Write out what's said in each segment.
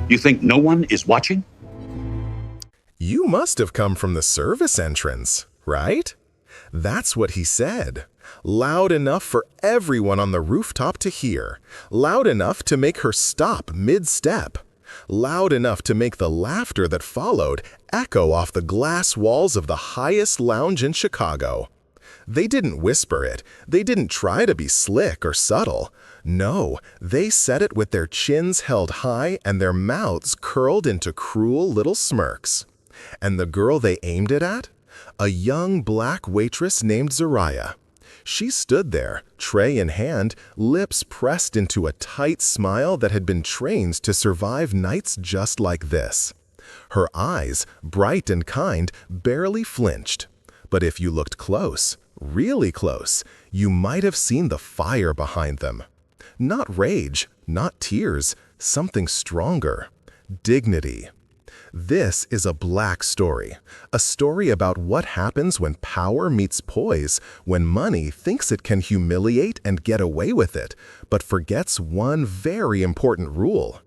You think no one is watching? You must have come from the service entrance, right? That's what he said. Loud enough for everyone on the rooftop to hear. Loud enough to make her stop mid-step. Loud enough to make the laughter that followed echo off the glass walls of the highest lounge in Chicago. They didn't whisper it. They didn't try to be slick or subtle. No, they said it with their chins held high and their mouths curled into cruel little smirks. And the girl they aimed it at? A young black waitress named Zariah. She stood there, tray in hand, lips pressed into a tight smile that had been trained to survive nights just like this. Her eyes, bright and kind, barely flinched. But if you looked close, really close, you might have seen the fire behind them. Not rage, not tears, something stronger. Dignity. This is a black story, a story about what happens when power meets poise, when money thinks it can humiliate and get away with it, but forgets one very important rule.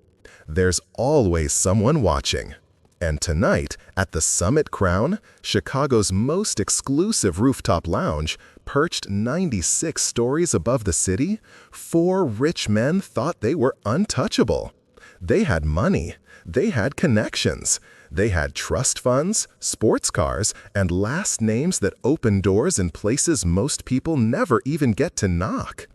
There's always someone watching. And tonight, at the Summit Crown, Chicago's most exclusive rooftop lounge, perched 96 stories above the city, 4 rich men thought they were untouchable. They had money. They had connections. They had trust funds, sports cars, and last names that open doors in places most people never even get to knock.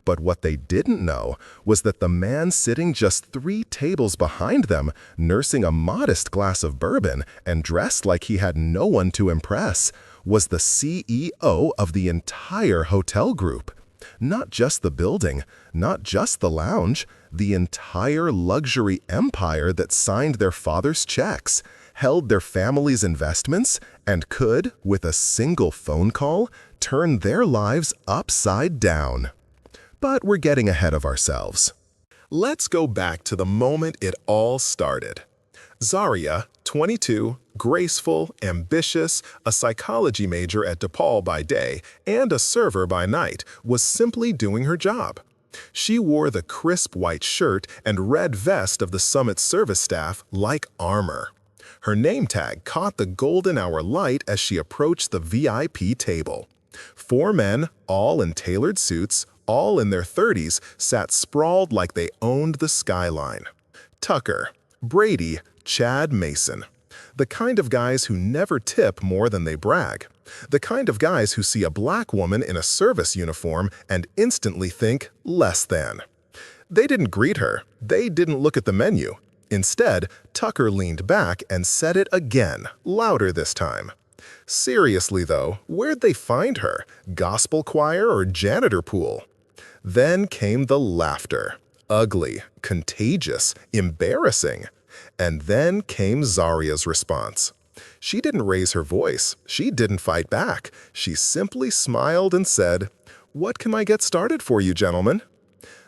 But what they didn't know was that the man sitting just 3 tables behind them, nursing a modest glass of bourbon and dressed like he had no one to impress, was the CEO of the entire hotel group. Not just the building, not just the lounge, the entire luxury empire that signed their father's checks, held their family's investments, and could, with a single phone call, turn their lives upside down. But we're getting ahead of ourselves. Let's go back to the moment it all started. Zariah, 22, graceful, ambitious, a psychology major at DePaul by day, and a server by night, was simply doing her job. She wore the crisp white shirt and red vest of the Summit service staff like armor. Her name tag caught the golden hour light as she approached the VIP table. 4 men, all in tailored suits, all in their 30s, sat sprawled like they owned the skyline. Tucker, Brady, Chad Mason. The kind of guys who never tip more than they brag. The kind of guys who see a black woman in a service uniform and instantly think less than. They didn't greet her. They didn't look at the menu. Instead, Tucker leaned back and said it again, louder this time. Seriously though, where'd they find her? Gospel choir or janitor pool? Then came the laughter. Ugly, contagious, embarrassing. And then came Zariah's response. She didn't raise her voice. She didn't fight back. She simply smiled and said, "What can I get started for you, gentlemen?"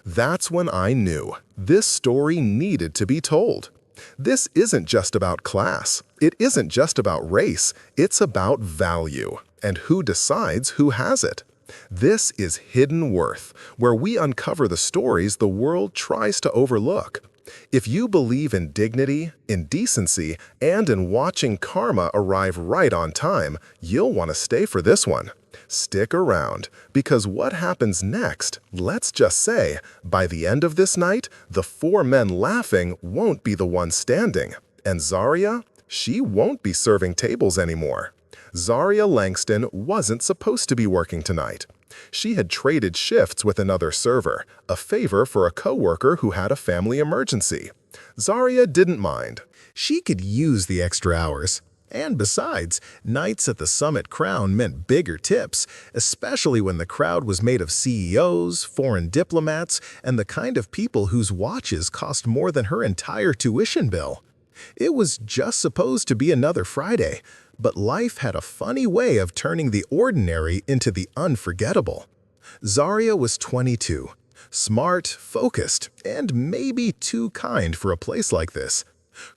That's when I knew this story needed to be told. This isn't just about class. It isn't just about race. It's about value and who decides who has it. This is Hidden Worth, where we uncover the stories the world tries to overlook. If you believe in dignity, in decency, and in watching karma arrive right on time, you'll want to stay for this one. Stick around, because what happens next, let's just say, by the end of this night, the 4 men laughing won't be the ones standing. And Zariah, she won't be serving tables anymore. Zariah Langston wasn't supposed to be working tonight. She had traded shifts with another server, a favor for a coworker who had a family emergency. Zariah didn't mind. She could use the extra hours. And besides, nights at the Summit Crown meant bigger tips, especially when the crowd was made of CEOs, foreign diplomats, and the kind of people whose watches cost more than her entire tuition bill. It was just supposed to be another Friday, but life had a funny way of turning the ordinary into the unforgettable. Zariah was 22, smart, focused, and maybe too kind for a place like this.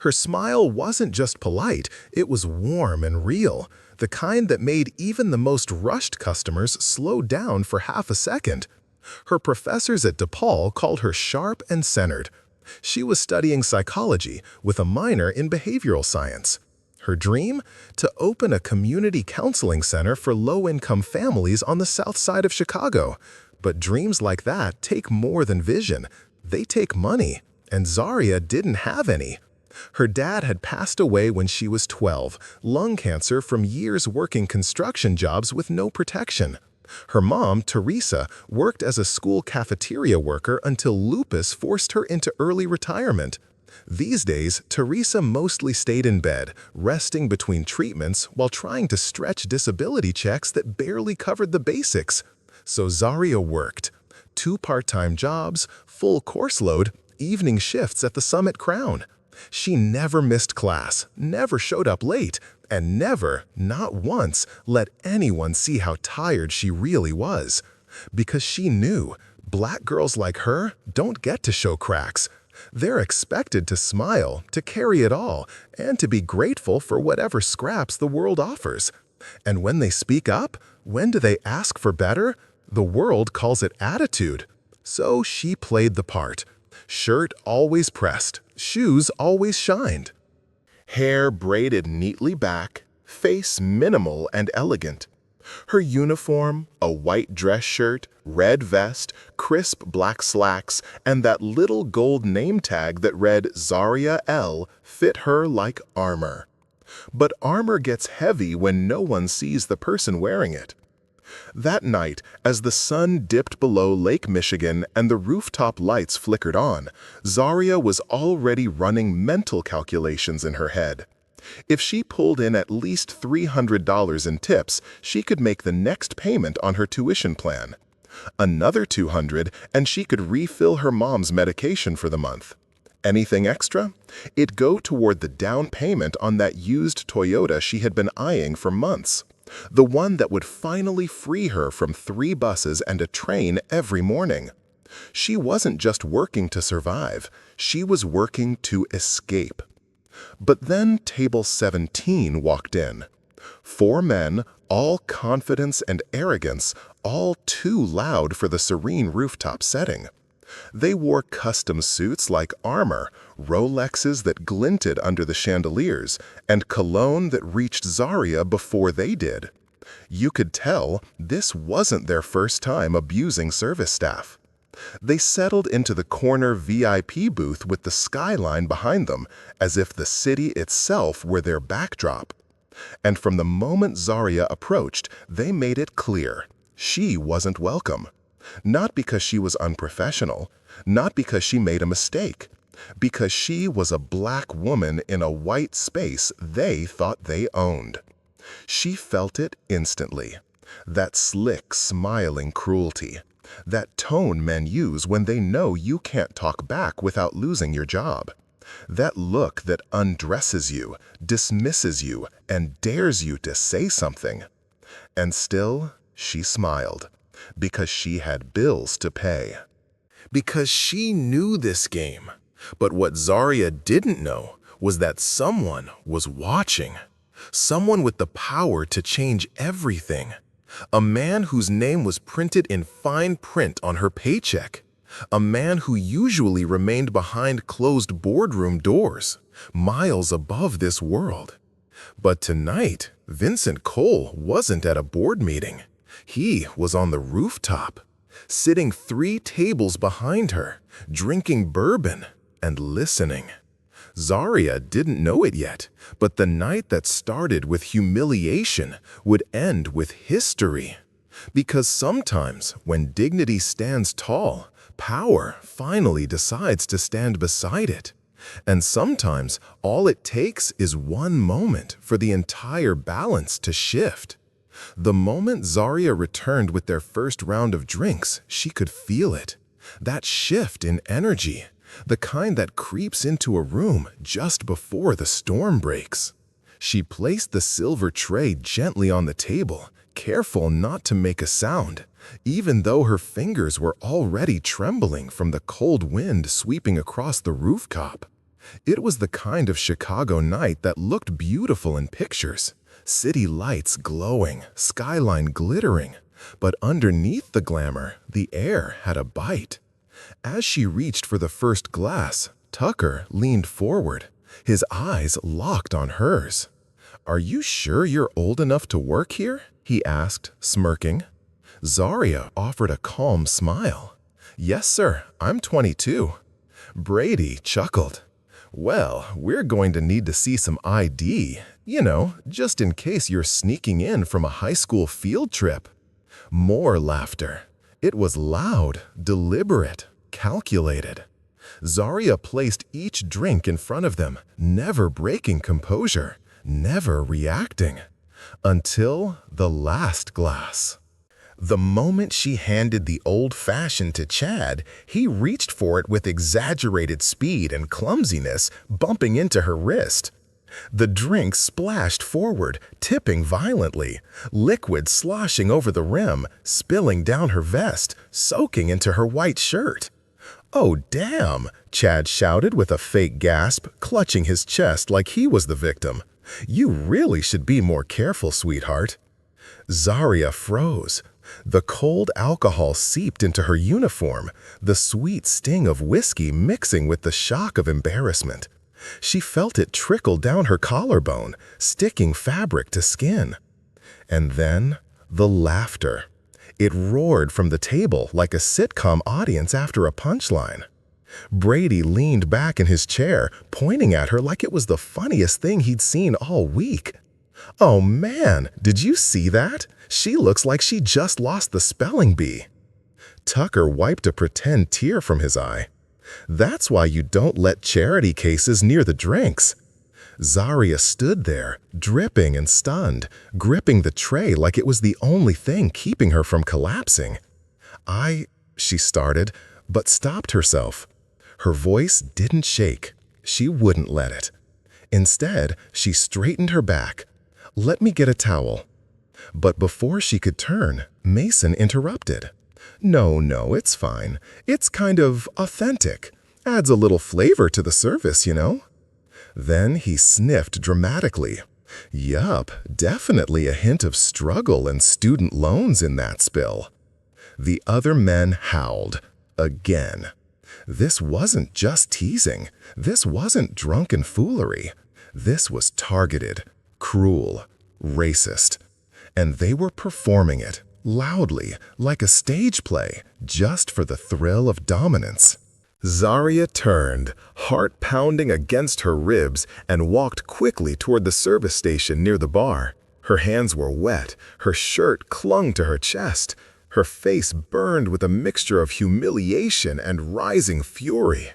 Her smile wasn't just polite, it was warm and real, the kind that made even the most rushed customers slow down for half a second. Her professors at DePaul called her sharp and centered. She was studying psychology with a minor in behavioral science. Her dream? To open a community counseling center for low-income families on the south side of Chicago. But dreams like that take more than vision. They take money, and Zaria didn't have any. Her dad had passed away when she was 12, lung cancer from years working construction jobs with no protection. Her mom, Teresa, worked as a school cafeteria worker until lupus forced her into early retirement. These days, Teresa mostly stayed in bed, resting between treatments while trying to stretch disability checks that barely covered the basics. So Zaria worked. 2 part-time jobs, full course load, evening shifts at the Summit Crown. She never missed class, never showed up late, and never, not once, let anyone see how tired she really was. Because she knew, black girls like her don't get to show cracks. They're expected to smile, to carry it all, and to be grateful for whatever scraps the world offers. And when they speak up, when do they ask for better? The world calls it attitude. So she played the part. Shirt always pressed, shoes always shined. Hair braided neatly back, face minimal and elegant. Her uniform, a white dress shirt, red vest, crisp black slacks, and that little gold name tag that read Zaria L fit her like armor. But armor gets heavy when no one sees the person wearing it. That night, as the sun dipped below Lake Michigan and the rooftop lights flickered on, Zaria was already running mental calculations in her head. If she pulled in at least $300 in tips, she could make the next payment on her tuition plan. Another $200, and she could refill her mom's medication for the month. Anything extra? It'd go toward the down payment on that used Toyota she had been eyeing for months. The one that would finally free her from 3 buses and a train every morning. She wasn't just working to survive, she was working to escape. But then Table 17 walked in. 4 men, all confidence and arrogance, all too loud for the serene rooftop setting. They wore custom suits like armor, Rolexes that glinted under the chandeliers, and cologne that reached Zaria before they did. You could tell this wasn't their first time abusing service staff. They settled into the corner VIP booth with the skyline behind them, as if the city itself were their backdrop. And from the moment Zaria approached, they made it clear she wasn't welcome. Not because she was unprofessional, not because she made a mistake, because she was a black woman in a white space they thought they owned. She felt it instantly, that slick, smiling cruelty, that tone men use when they know you can't talk back without losing your job, that look that undresses you, dismisses you, and dares you to say something. And still, she smiled. Because she had bills to pay. Because she knew this game. But what Zaria didn't know was that someone was watching. Someone with the power to change everything. A man whose name was printed in fine print on her paycheck. A man who usually remained behind closed boardroom doors, miles above this world. But tonight, Vincent Cole wasn't at a board meeting. He was on the rooftop, sitting 3 tables behind her, drinking bourbon and listening. Zaria didn't know it yet, but the night that started with humiliation would end with history. Because sometimes, when dignity stands tall, power finally decides to stand beside it. And sometimes, all it takes is one moment for the entire balance to shift. The moment Zaria returned with their first round of drinks, she could feel it. That shift in energy, the kind that creeps into a room just before the storm breaks. She placed the silver tray gently on the table, careful not to make a sound, even though her fingers were already trembling from the cold wind sweeping across the rooftop. It was the kind of Chicago night that looked beautiful in pictures. City lights glowing, skyline glittering, but underneath the glamour, the air had a bite. As she reached for the first glass, Tucker leaned forward, his eyes locked on hers. "Are you sure you're old enough to work here?" he asked, smirking. Zaria offered a calm smile. "Yes, sir, I'm 22. Brady chuckled. "Well, we're going to need to see some ID, just in case you're sneaking in from a high school field trip." More laughter. It was loud, deliberate, calculated. Zaria placed each drink in front of them, never breaking composure, never reacting. Until the last glass. The moment she handed the old-fashioned to Chad, he reached for it with exaggerated speed and clumsiness, bumping into her wrist. The drink splashed forward, tipping violently, liquid sloshing over the rim, spilling down her vest, soaking into her white shirt. "Oh, damn!" Chad shouted with a fake gasp, clutching his chest like he was the victim. "You really should be more careful, sweetheart." Zaria froze. The cold alcohol seeped into her uniform, the sweet sting of whiskey mixing with the shock of embarrassment. She felt it trickle down her collarbone, sticking fabric to skin. And then, the laughter. It roared from the table like a sitcom audience after a punchline. Brady leaned back in his chair, pointing at her like it was the funniest thing he'd seen all week. "Oh man, did you see that? She looks like she just lost the spelling bee." Tucker wiped a pretend tear from his eye. "That's why you don't let charity cases near the drinks." Zaria stood there, dripping and stunned, gripping the tray like it was the only thing keeping her from collapsing. She started, but stopped herself. Her voice didn't shake. She wouldn't let it. Instead, she straightened her back. "Let me get a towel." But before she could turn, Mason interrupted. No, it's fine. It's kind of authentic. Adds a little flavor to the service, Then he sniffed dramatically. Yup, definitely a hint of struggle and student loans in that spill. The other men howled. Again. This wasn't just teasing. This wasn't drunken foolery. This was targeted, cruel, racist. And they were performing it, loudly, like a stage play, just for the thrill of dominance. Zaria turned, heart pounding against her ribs, and walked quickly toward the service station near the bar. Her hands were wet, her shirt clung to her chest. Her face burned with a mixture of humiliation and rising fury.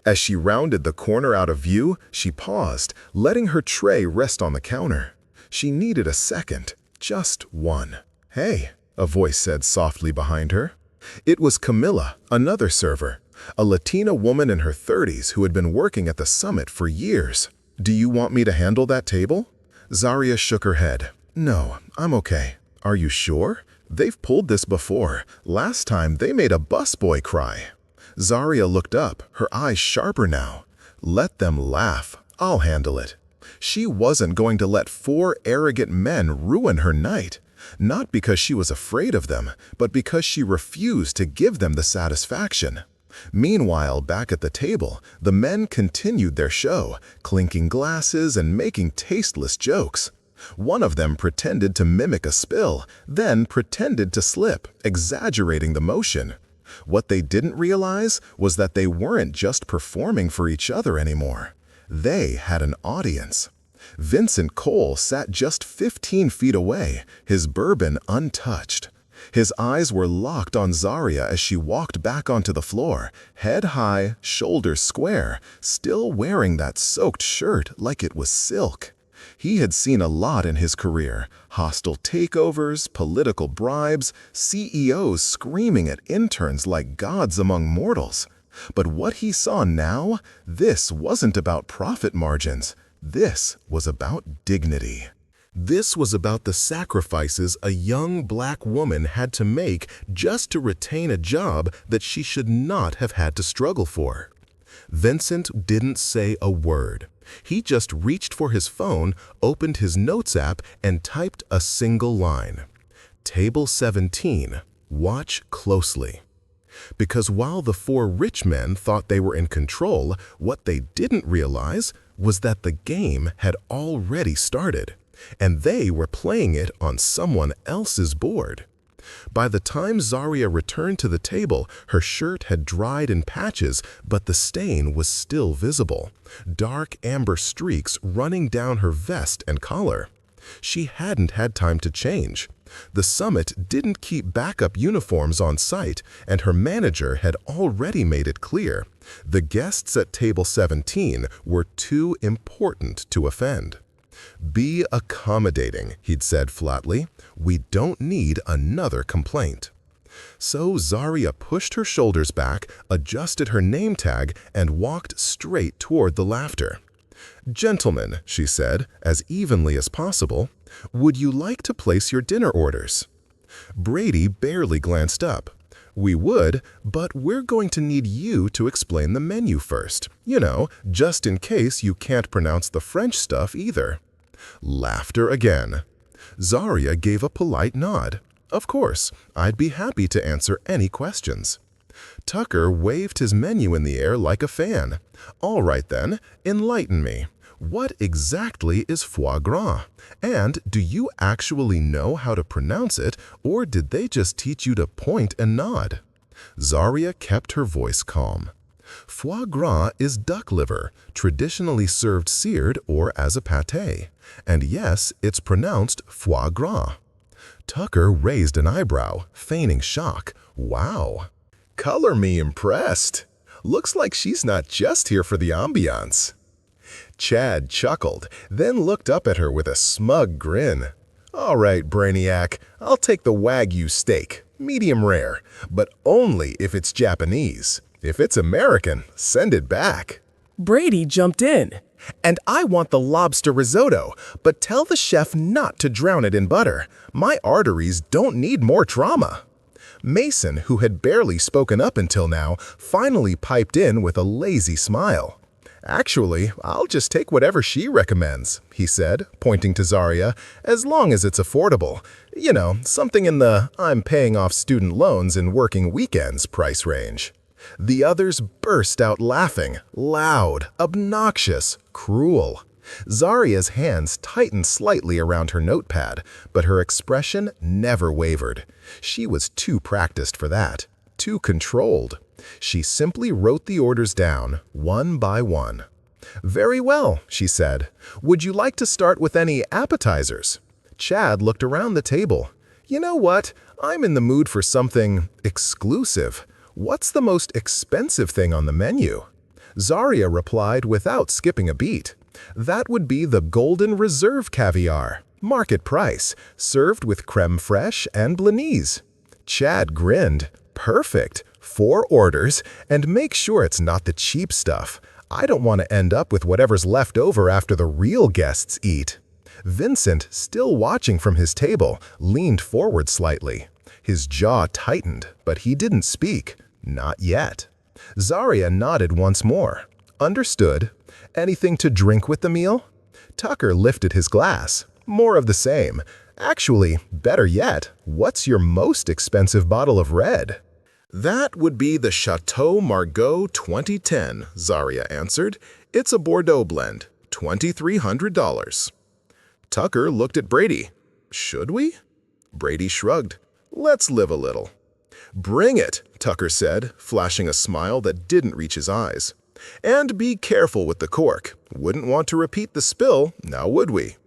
As she rounded the corner out of view, she paused, letting her tray rest on the counter. She needed a second, just one. "Hey," a voice said softly behind her. It was Camilla, another server, a Latina woman in her 30s who had been working at the summit for years. "Do you want me to handle that table?" Zaria shook her head. "No, I'm okay." "Are you sure? They've pulled this before. Last time they made a busboy cry." Zaria looked up, her eyes sharper now. "Let them laugh. I'll handle it." She wasn't going to let 4 arrogant men ruin her night. Not because she was afraid of them, but because she refused to give them the satisfaction. Meanwhile, back at the table, the men continued their show, clinking glasses and making tasteless jokes. One of them pretended to mimic a spill, then pretended to slip, exaggerating the motion. What they didn't realize was that they weren't just performing for each other anymore. They had an audience. Vincent Cole sat just 15 feet away, his bourbon untouched. His eyes were locked on Zaria as she walked back onto the floor, head high, shoulders square, still wearing that soaked shirt like it was silk. He had seen a lot in his career: hostile takeovers, political bribes, CEOs screaming at interns like gods among mortals. But what he saw now, this wasn't about profit margins. This was about dignity. This was about the sacrifices a young black woman had to make just to retain a job that she should not have had to struggle for. Vincent didn't say a word. He just reached for his phone, opened his notes app, and typed a single line. "Table 17. Watch closely." Because while the four rich men thought they were in control, what they didn't realize was that the game had already started, and they were playing it on someone else's board. By the time Zarya returned to the table, her shirt had dried in patches, but the stain was still visible, dark amber streaks running down her vest and collar. She hadn't had time to change. The summit didn't keep backup uniforms on site, and her manager had already made it clear. The guests at table 17 were too important to offend. "Be accommodating," he'd said flatly. "We don't need another complaint." So Zarya pushed her shoulders back, adjusted her name tag, and walked straight toward the laughter. "Gentlemen," she said, as evenly as possible, "would you like to place your dinner orders?" Brady barely glanced up. "We would, but we're going to need you to explain the menu first. Just in case you can't pronounce the French stuff either." Laughter again. Zarya gave a polite nod. "Of course, I'd be happy to answer any questions." Tucker waved his menu in the air like a fan. "All right then, enlighten me. What exactly is foie gras? And do you actually know how to pronounce it, or did they just teach you to point and nod?" Zarya kept her voice calm. Foie gras is duck liver, traditionally served seared or as a pâté. And yes, it's pronounced foie gras. Tucker raised an eyebrow, feigning shock. "Wow. Color me impressed. Looks like she's not just here for the ambiance." Chad chuckled, then looked up at her with a smug grin. "All right, Brainiac, I'll take the Wagyu steak, medium rare, but only if it's Japanese. If it's American, send it back." Brady jumped in. "And I want the lobster risotto, but tell the chef not to drown it in butter. My arteries don't need more trauma." Mason, who had barely spoken up until now, finally piped in with a lazy smile. "Actually, I'll just take whatever she recommends," he said, pointing to Zarya, "as long as it's affordable. Something in the I'm paying off student loans and working weekends price range." The others burst out laughing, loud, obnoxious, cruel. Zarya's hands tightened slightly around her notepad, but her expression never wavered. She was too practiced for that, too controlled. She simply wrote the orders down, one by one. "Very well," she said. "Would you like to start with any appetizers?" Chad looked around the table. "You know what? I'm in the mood for something exclusive. What's the most expensive thing on the menu?" Zarya replied without skipping a beat. "That would be the Golden Reserve caviar, market price, served with creme fraiche and Blanise." Chad grinned. "Perfect. 4 orders, and make sure it's not the cheap stuff. I don't want to end up with whatever's left over after the real guests eat." Vincent, still watching from his table, leaned forward slightly. His jaw tightened, but he didn't speak. Not yet. Zarya nodded once more. "Understood. Anything to drink with the meal?" Tucker lifted his glass. "More of the same. Actually, better yet, what's your most expensive bottle of red?" "That would be the Chateau Margaux 2010, Zarya answered. "It's a Bordeaux blend, $2,300. Tucker looked at Brady. "Should we?" Brady shrugged. "Let's live a little." "Bring it," Tucker said, flashing a smile that didn't reach his eyes. "And be careful with the cork. Wouldn't want to repeat the spill, now would we?"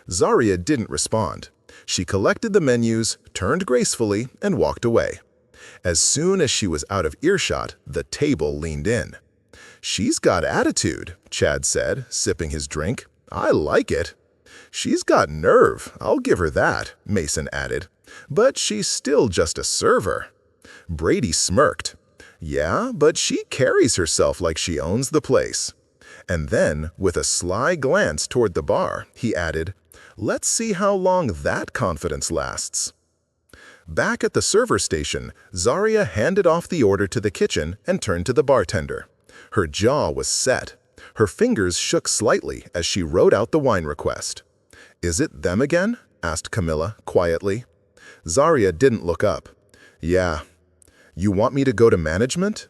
Zarya didn't respond. She collected the menus, turned gracefully, and walked away. As soon as she was out of earshot, the table leaned in. "She's got attitude," Chad said, sipping his drink. "I like it." "She's got nerve, I'll give her that," Mason added. "But she's still just a server." Brady smirked. "Yeah, but she carries herself like she owns the place." And then, with a sly glance toward the bar, he added, "Let's see how long that confidence lasts." Back at the server station, Zarya handed off the order to the kitchen and turned to the bartender. Her jaw was set. Her fingers shook slightly as she wrote out the wine request. "Is it them again?" asked Camilla quietly. Zarya didn't look up. Yeah, You want me to go to management?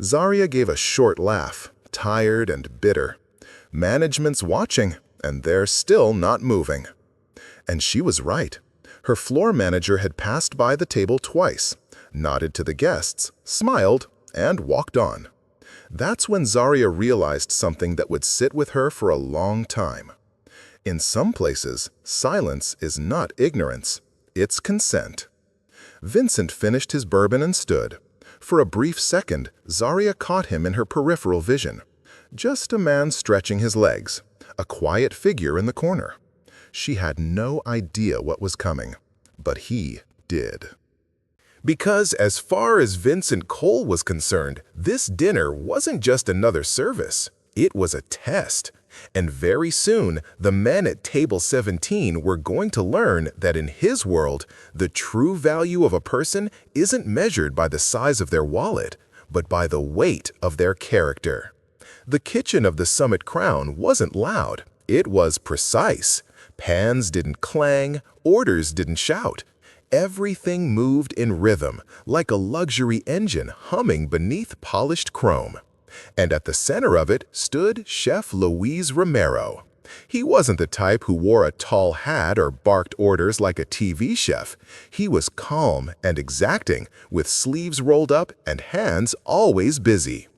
Zaria gave a short laugh, tired and bitter. Management's watching, and they're still not moving. And she was right. Her floor manager had passed by the table twice, nodded to the guests, smiled, and walked on. That's when Zaria realized something that would sit with her for a long time. In some places, silence is not ignorance, it's consent. Vincent finished his bourbon and stood. For a brief second, Zaria caught him in her peripheral vision. Just a man stretching his legs, a quiet figure in the corner. She had no idea what was coming, but he did. Because as far as Vincent Cole was concerned, this dinner wasn't just another service. It was a test. And very soon, the men at table 17 were going to learn that in his world, the true value of a person isn't measured by the size of their wallet, but by the weight of their character. The kitchen of the Summit Crown wasn't loud. It was precise. Pans didn't clang, orders didn't shout. Everything moved in rhythm, like a luxury engine humming beneath polished chrome. And at the center of it stood Chef Luis Romero. He wasn't the type who wore a tall hat or barked orders like a TV chef. He was calm and exacting, with sleeves rolled up and hands always busy.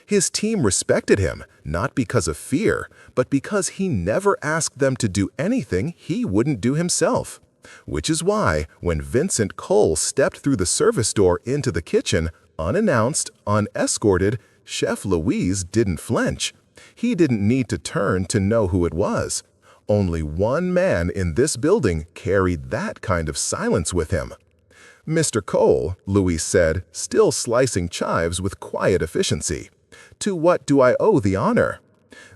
His team respected him, not because of fear, but because he never asked them to do anything he wouldn't do himself. Which is why, when Vincent Cole stepped through the service door into the kitchen, unannounced, unescorted, Chef Luis didn't flinch. He didn't need to turn to know who it was. Only one man in this building carried that kind of silence with him. "Mr. Cole," Luis said, still slicing chives with quiet efficiency. "To what do I owe the honor?"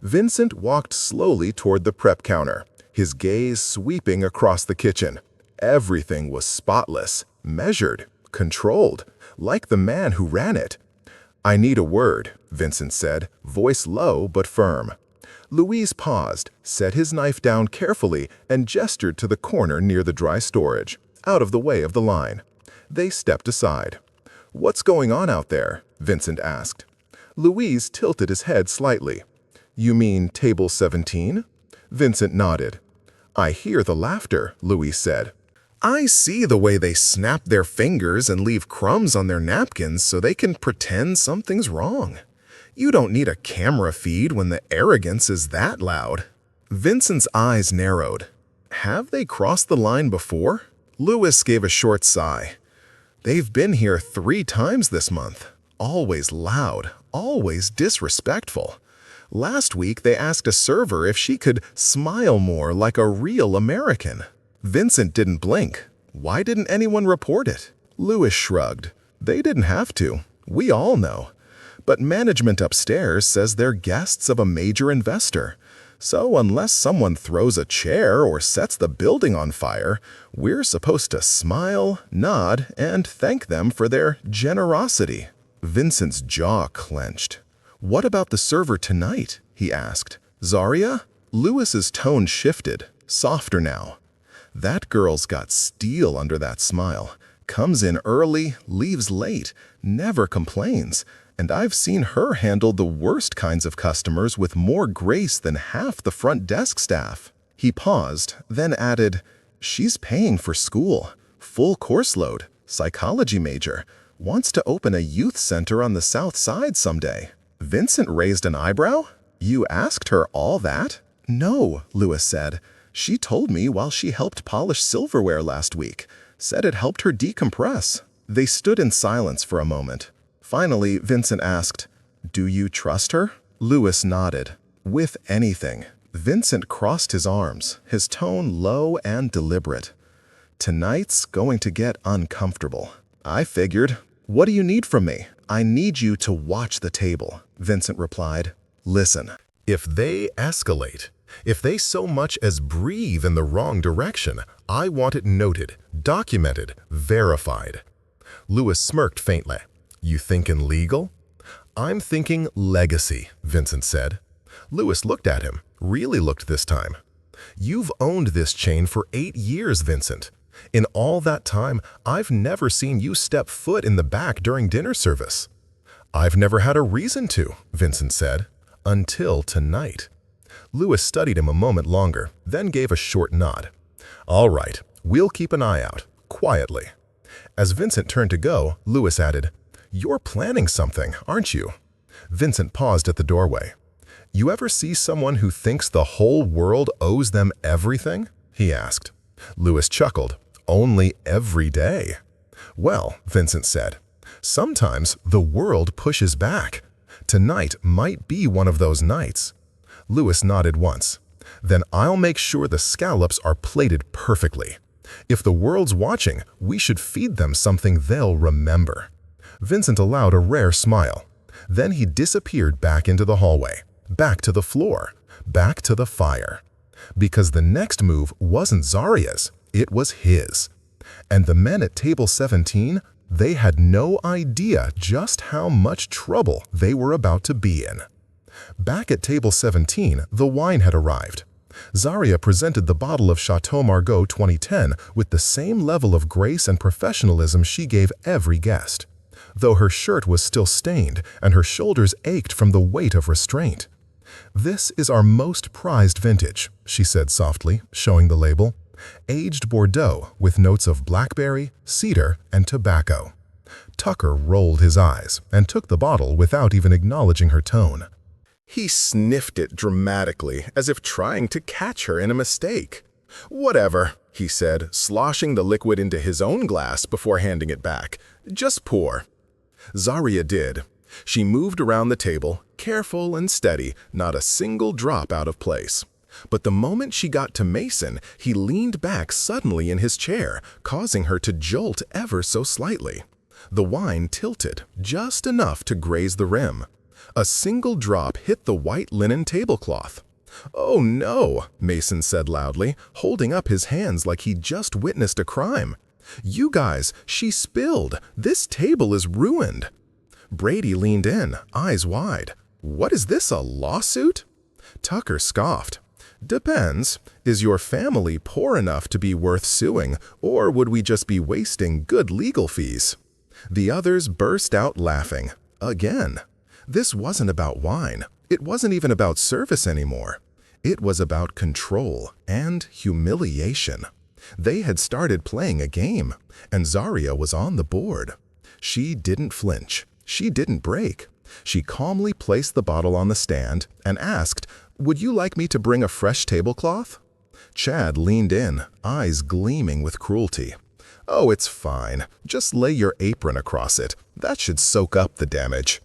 Vincent walked slowly toward the prep counter, his gaze sweeping across the kitchen. Everything was spotless, measured, controlled, like the man who ran it. "I need a word," Vincent said, voice low but firm. Luis paused, set his knife down carefully, and gestured to the corner near the dry storage, out of the way of the line. They stepped aside. "What's going on out there?" Vincent asked. Luis tilted his head slightly. "You mean table 17? Vincent nodded. "I hear the laughter," Luis said. "I see the way they snap their fingers and leave crumbs on their napkins so they can pretend something's wrong. You don't need a camera feed when the arrogance is that loud." Vincent's eyes narrowed. Have they crossed the line before? Luis gave a short sigh. "They've been here 3 times this month. Always loud, always disrespectful. Last week they asked a server if she could smile more like a real American." Vincent didn't blink. Why didn't anyone report it? Luis shrugged. "They didn't have to. We all know. But management upstairs says they're guests of a major investor. So unless someone throws a chair or sets the building on fire, we're supposed to smile, nod, and thank them for their generosity." Vincent's jaw clenched. "What about the server tonight?" he asked. "Zaria?" Luis's tone shifted, softer now. "That girl's got steel under that smile. Comes in early, leaves late, never complains. And I've seen her handle the worst kinds of customers with more grace than half the front desk staff." He paused, then added, "She's paying for school, full course load, psychology major, wants to open a youth center on the South Side someday." Vincent raised an eyebrow. "You asked her all that?" "No," Luis said. "She told me while she helped polish silverware last week. Said it helped her decompress." They stood in silence for a moment. Finally, Vincent asked, "Do you trust her?" Luis nodded. "With anything." Vincent crossed his arms, his tone low and deliberate. "Tonight's going to get uncomfortable." "I figured. What do you need from me?" "I need you to watch the table," Vincent replied. "Listen, if they escalate, if they so much as breathe in the wrong direction, I want it noted, documented, verified." Luis smirked faintly. "You thinking legal?" "I'm thinking legacy," Vincent said. Luis looked at him, really looked this time. "You've owned this chain for 8 years, Vincent. In all that time, I've never seen you step foot in the back during dinner service." "I've never had a reason to," Vincent said, "until tonight." Louis studied him a moment longer, then gave a short nod. "All right, we'll keep an eye out, quietly." As Vincent turned to go, Louis added, "You're planning something, aren't you?" Vincent paused at the doorway. "You ever see someone who thinks the whole world owes them everything?" he asked. Louis chuckled. "Only every day." "Well," Vincent said, "sometimes the world pushes back. Tonight might be one of those nights." Louis nodded once. "Then I'll make sure the scallops are plated perfectly. If the world's watching, we should feed them something they'll remember." Vincent allowed a rare smile. Then he disappeared back into the hallway, back to the floor, back to the fire. Because the next move wasn't Zaria's, it was his. And the men at table 17, they had no idea just how much trouble they were about to be in. Back at table 17, the wine had arrived. Zaria presented the bottle of Chateau Margaux 2010 with the same level of grace and professionalism she gave every guest, though her shirt was still stained and her shoulders ached from the weight of restraint. "This is our most prized vintage," she said softly, showing the label. "Aged Bordeaux with notes of blackberry, cedar, and tobacco." Tucker rolled his eyes and took the bottle without even acknowledging her tone. He sniffed it dramatically, as if trying to catch her in a mistake. "Whatever," he said, sloshing the liquid into his own glass before handing it back. "Just pour." Zaria did. She moved around the table, careful and steady, not a single drop out of place. But the moment she got to Mason, he leaned back suddenly in his chair, causing her to jolt ever so slightly. The wine tilted, just enough to graze the rim. A single drop hit the white linen tablecloth. "Oh no," Mason said loudly, holding up his hands like he'd just witnessed a crime. "You guys, she spilled. This table is ruined." Brady leaned in, eyes wide. "What is this, a lawsuit?" Tucker scoffed. "Depends. Is your family poor enough to be worth suing, or would we just be wasting good legal fees?" The others burst out laughing. Again. This wasn't about wine. It wasn't even about service anymore. It was about control and humiliation. They had started playing a game, and Zaria was on the board. She didn't flinch. She didn't break. She calmly placed the bottle on the stand and asked, "Would you like me to bring a fresh tablecloth?" Chad leaned in, eyes gleaming with cruelty. "Oh, it's fine. Just lay your apron across it. That should soak up the damage."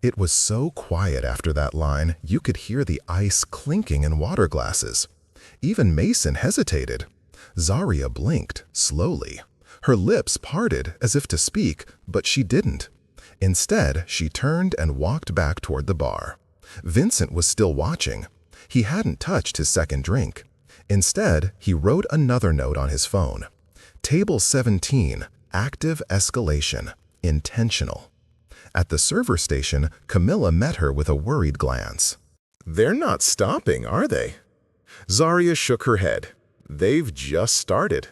It was so quiet after that line, you could hear the ice clinking in water glasses. Even Mason hesitated. Zaria blinked, slowly. Her lips parted as if to speak, but she didn't. Instead, she turned and walked back toward the bar. Vincent was still watching. He hadn't touched his second drink. Instead, he wrote another note on his phone. Table 17, active escalation, intentional. At the server station, Camilla met her with a worried glance. "They're not stopping, are they?" Zaria shook her head. "They've just started."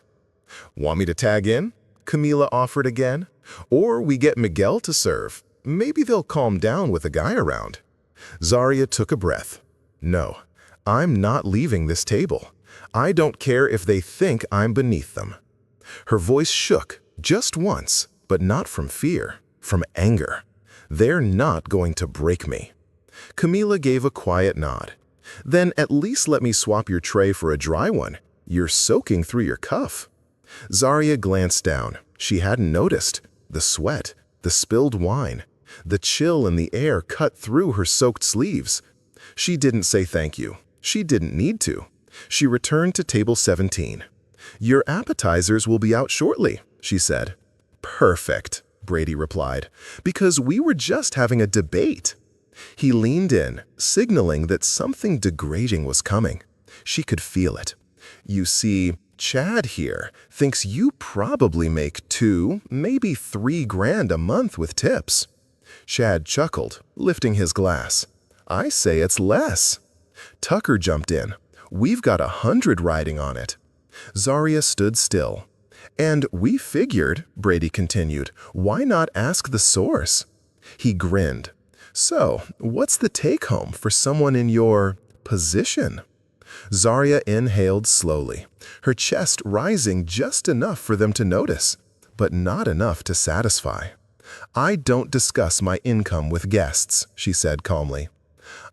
"Want me to tag in?" Camilla offered again. "Or we get Miguel to serve. Maybe they'll calm down with a guy around." Zaria took a breath. "No, I'm not leaving this table. I don't care if they think I'm beneath them." Her voice shook, just once, but not from fear, from anger. "They're not going to break me." Camilla gave a quiet nod. "Then at least let me swap your tray for a dry one. You're soaking through your cuff." Zaria glanced down. She hadn't noticed. The sweat, the spilled wine, the chill in the air cut through her soaked sleeves. She didn't say thank you. She didn't need to. She returned to table 17. "Your appetizers will be out shortly," she said. "Perfect," Brady replied, "because we were just having a debate." He leaned in, signaling that something degrading was coming. She could feel it. "You see, Chad here thinks you probably make 2, maybe 3 grand a month with tips." Chad chuckled, lifting his glass. "I say it's less." Tucker jumped in. "We've got 100 riding on it." Zarya stood still. And we figured, Brady continued, why not ask the source? He grinned. So, what's the take-home for someone in your position? Zarya inhaled slowly, her chest rising just enough for them to notice, but not enough to satisfy. I don't discuss my income with guests, she said calmly.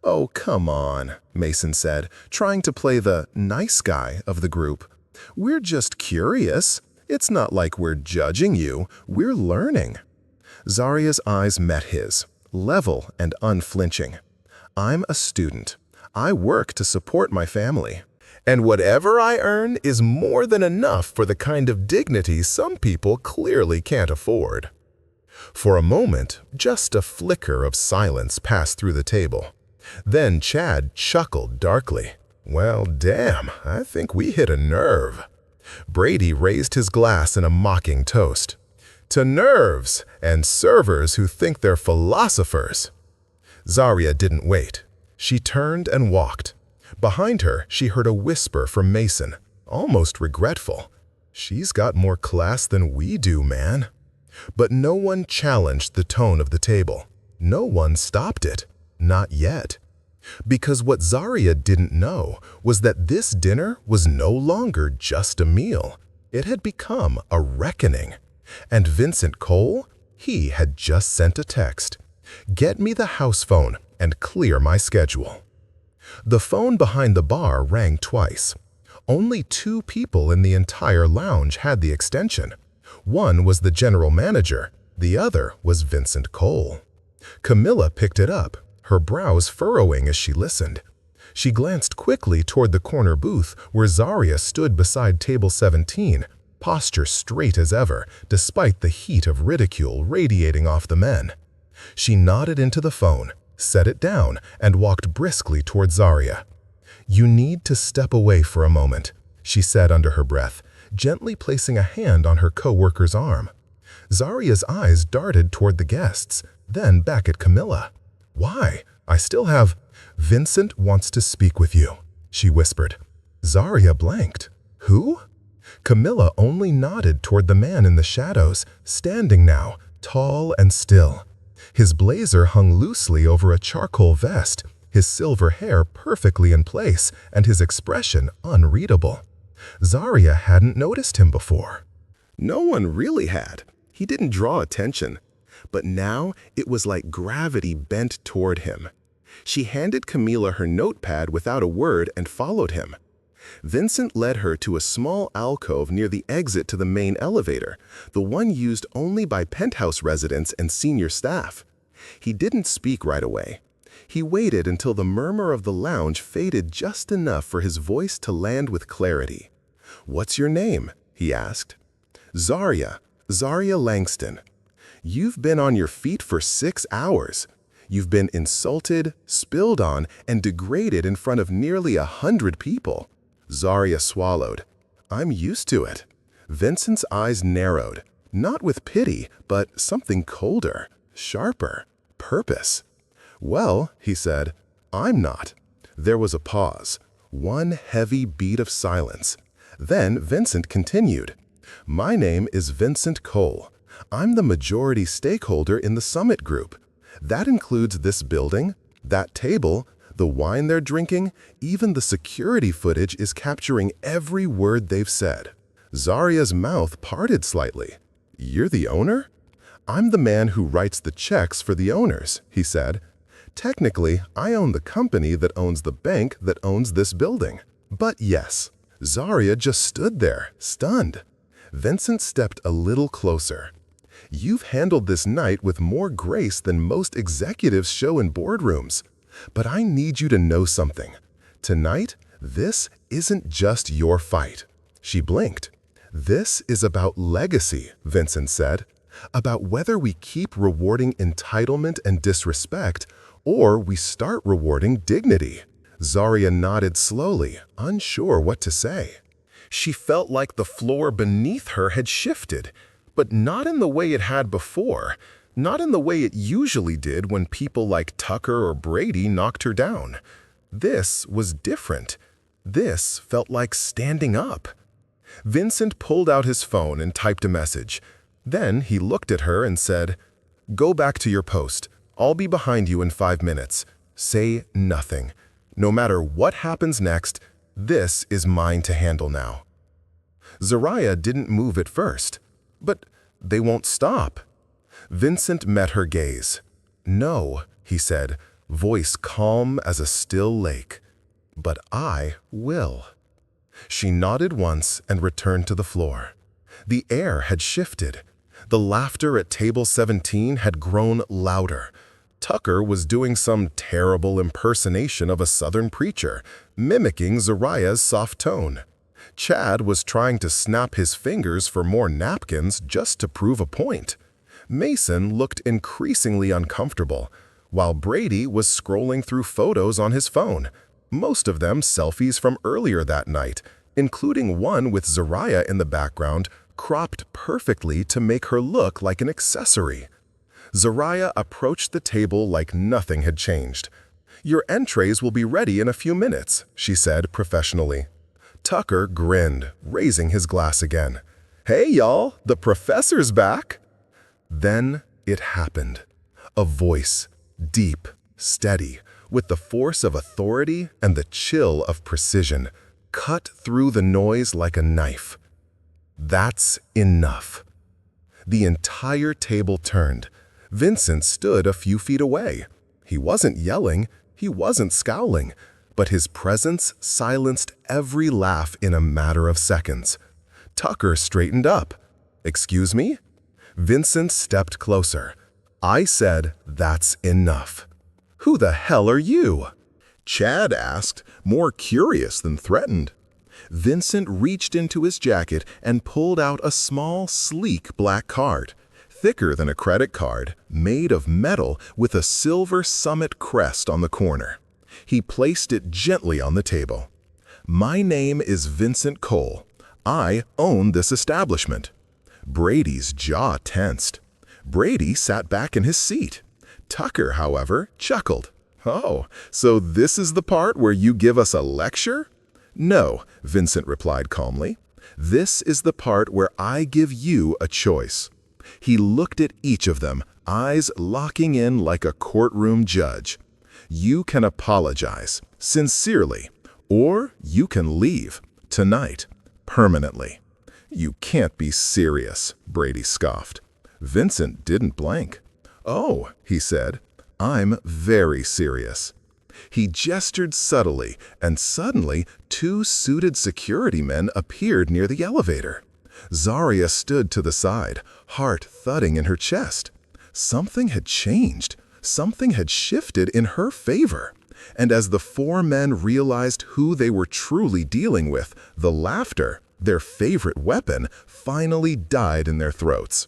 Oh, come on, Mason said, trying to play the nice guy of the group. We're just curious. It's not like we're judging you, we're learning. Zarya's eyes met his, level and unflinching. I'm a student. I work to support my family. And whatever I earn is more than enough for the kind of dignity some people clearly can't afford. For a moment, just a flicker of silence passed through the table. Then Chad chuckled darkly. Well, damn, I think we hit a nerve. Brady raised his glass in a mocking toast. To nerves and servers who think they're philosophers. Zarya didn't wait. She turned and walked. Behind her, she heard a whisper from Mason, almost regretful. She's got more class than we do, man. But no one challenged the tone of the table. No one stopped it. Not yet. Because what Zarya didn't know was that this dinner was no longer just a meal. It had become a reckoning. And Vincent Cole, he had just sent a text. Get me the house phone and clear my schedule. The phone behind the bar rang twice. Only 2 people in the entire lounge had the extension. One was the general manager, the other was Vincent Cole. Camilla picked it up, her brows furrowing as she listened. She glanced quickly toward the corner booth where Zarya stood beside table 17, posture straight as ever, despite the heat of ridicule radiating off the men. She nodded into the phone, set it down, and walked briskly toward Zarya. You need to step away for a moment, she said under her breath, gently placing a hand on her co-worker's arm. Zarya's eyes darted toward the guests, then back at Camilla. Why? I still have… Vincent wants to speak with you, she whispered. Zarya blanked. Who? Camilla only nodded toward the man in the shadows, standing now, tall and still. His blazer hung loosely over a charcoal vest, his silver hair perfectly in place, and his expression unreadable. Zarya hadn't noticed him before. No one really had. He didn't draw attention. But now it was like gravity bent toward him. She handed Camilla her notepad without a word and followed him. Vincent led her to a small alcove near the exit to the main elevator, the one used only by penthouse residents and senior staff. He didn't speak right away. He waited until the murmur of the lounge faded just enough for his voice to land with clarity. What's your name? He asked. Zarya Langston. You've been on your feet for 6 hours. You've been insulted, spilled on, and degraded in front of nearly 100 people. Zarya swallowed. I'm used to it. Vincent's eyes narrowed, not with pity, but something colder, sharper, purpose. Well, he said, I'm not. There was a pause, one heavy beat of silence. Then Vincent continued. My name is Vincent Cole. I'm the majority stakeholder in the Summit Group. That includes this building, that table, the wine they're drinking, even the security footage is capturing every word they've said. Zarya's mouth parted slightly. You're the owner? I'm the man who writes the checks for the owners, he said. Technically, I own the company that owns the bank that owns this building. But yes, Zarya just stood there, stunned. Vincent stepped a little closer. You've handled this night with more grace than most executives show in boardrooms. But I need you to know something. Tonight, this isn't just your fight. She blinked. This is about legacy, Vincent said. About whether we keep rewarding entitlement and disrespect, or we start rewarding dignity. Zarya nodded slowly, unsure what to say. She felt like the floor beneath her had shifted, but not in the way it had before, not in the way it usually did when people like Tucker or Brady knocked her down. This was different. This felt like standing up. Vincent pulled out his phone and typed a message. Then he looked at her and said, "Go back to your post. I'll be behind you in 5 minutes. Say nothing. No matter what happens next, this is mine to handle now." Zariah didn't move at first. "But they won't stop." Vincent met her gaze. "No," he said, voice calm as a still lake. "But I will." She nodded once and returned to the floor. The air had shifted. The laughter at table 17 had grown louder. Tucker was doing some terrible impersonation of a Southern preacher, mimicking Zariah's soft tone. Chad was trying to snap his fingers for more napkins just to prove a point. Mason looked increasingly uncomfortable, while Brady was scrolling through photos on his phone, most of them selfies from earlier that night, including one with Zariah in the background, cropped perfectly to make her look like an accessory. Zariah approached the table like nothing had changed. "Your entrees will be ready in a few minutes," she said professionally. Tucker grinned, raising his glass again. "Hey, y'all, the professor's back!" Then it happened. A voice, deep, steady, with the force of authority and the chill of precision, cut through the noise like a knife. "That's enough." The entire table turned. Vincent stood a few feet away. He wasn't yelling, he wasn't scowling, but his presence silenced every laugh in a matter of seconds. Tucker straightened up. "Excuse me?" Vincent stepped closer. "I said, that's enough." "Who the hell are you?" Chad asked, more curious than threatened. Vincent reached into his jacket and pulled out a small, sleek black card, thicker than a credit card, made of metal with a silver summit crest on the corner. He placed it gently on the table. "My name is Vincent Cole. I own this establishment." Brady's jaw tensed. Brady sat back in his seat. Tucker, however, chuckled. "Oh, so this is the part where you give us a lecture?" "No," Vincent replied calmly. "This is the part where I give you a choice." He looked at each of them, eyes locking in like a courtroom judge. "You can apologize, sincerely, or you can leave, tonight, permanently." "You can't be serious," Brady scoffed. Vincent didn't blank. "Oh," he said, "I'm very serious." He gestured subtly, and suddenly 2 suited security men appeared near the elevator. Zariah stood to the side, heart thudding in her chest. Something had changed. Something had shifted in her favor. And as the 4 men realized who they were truly dealing with, the laughter, their favorite weapon, finally died in their throats.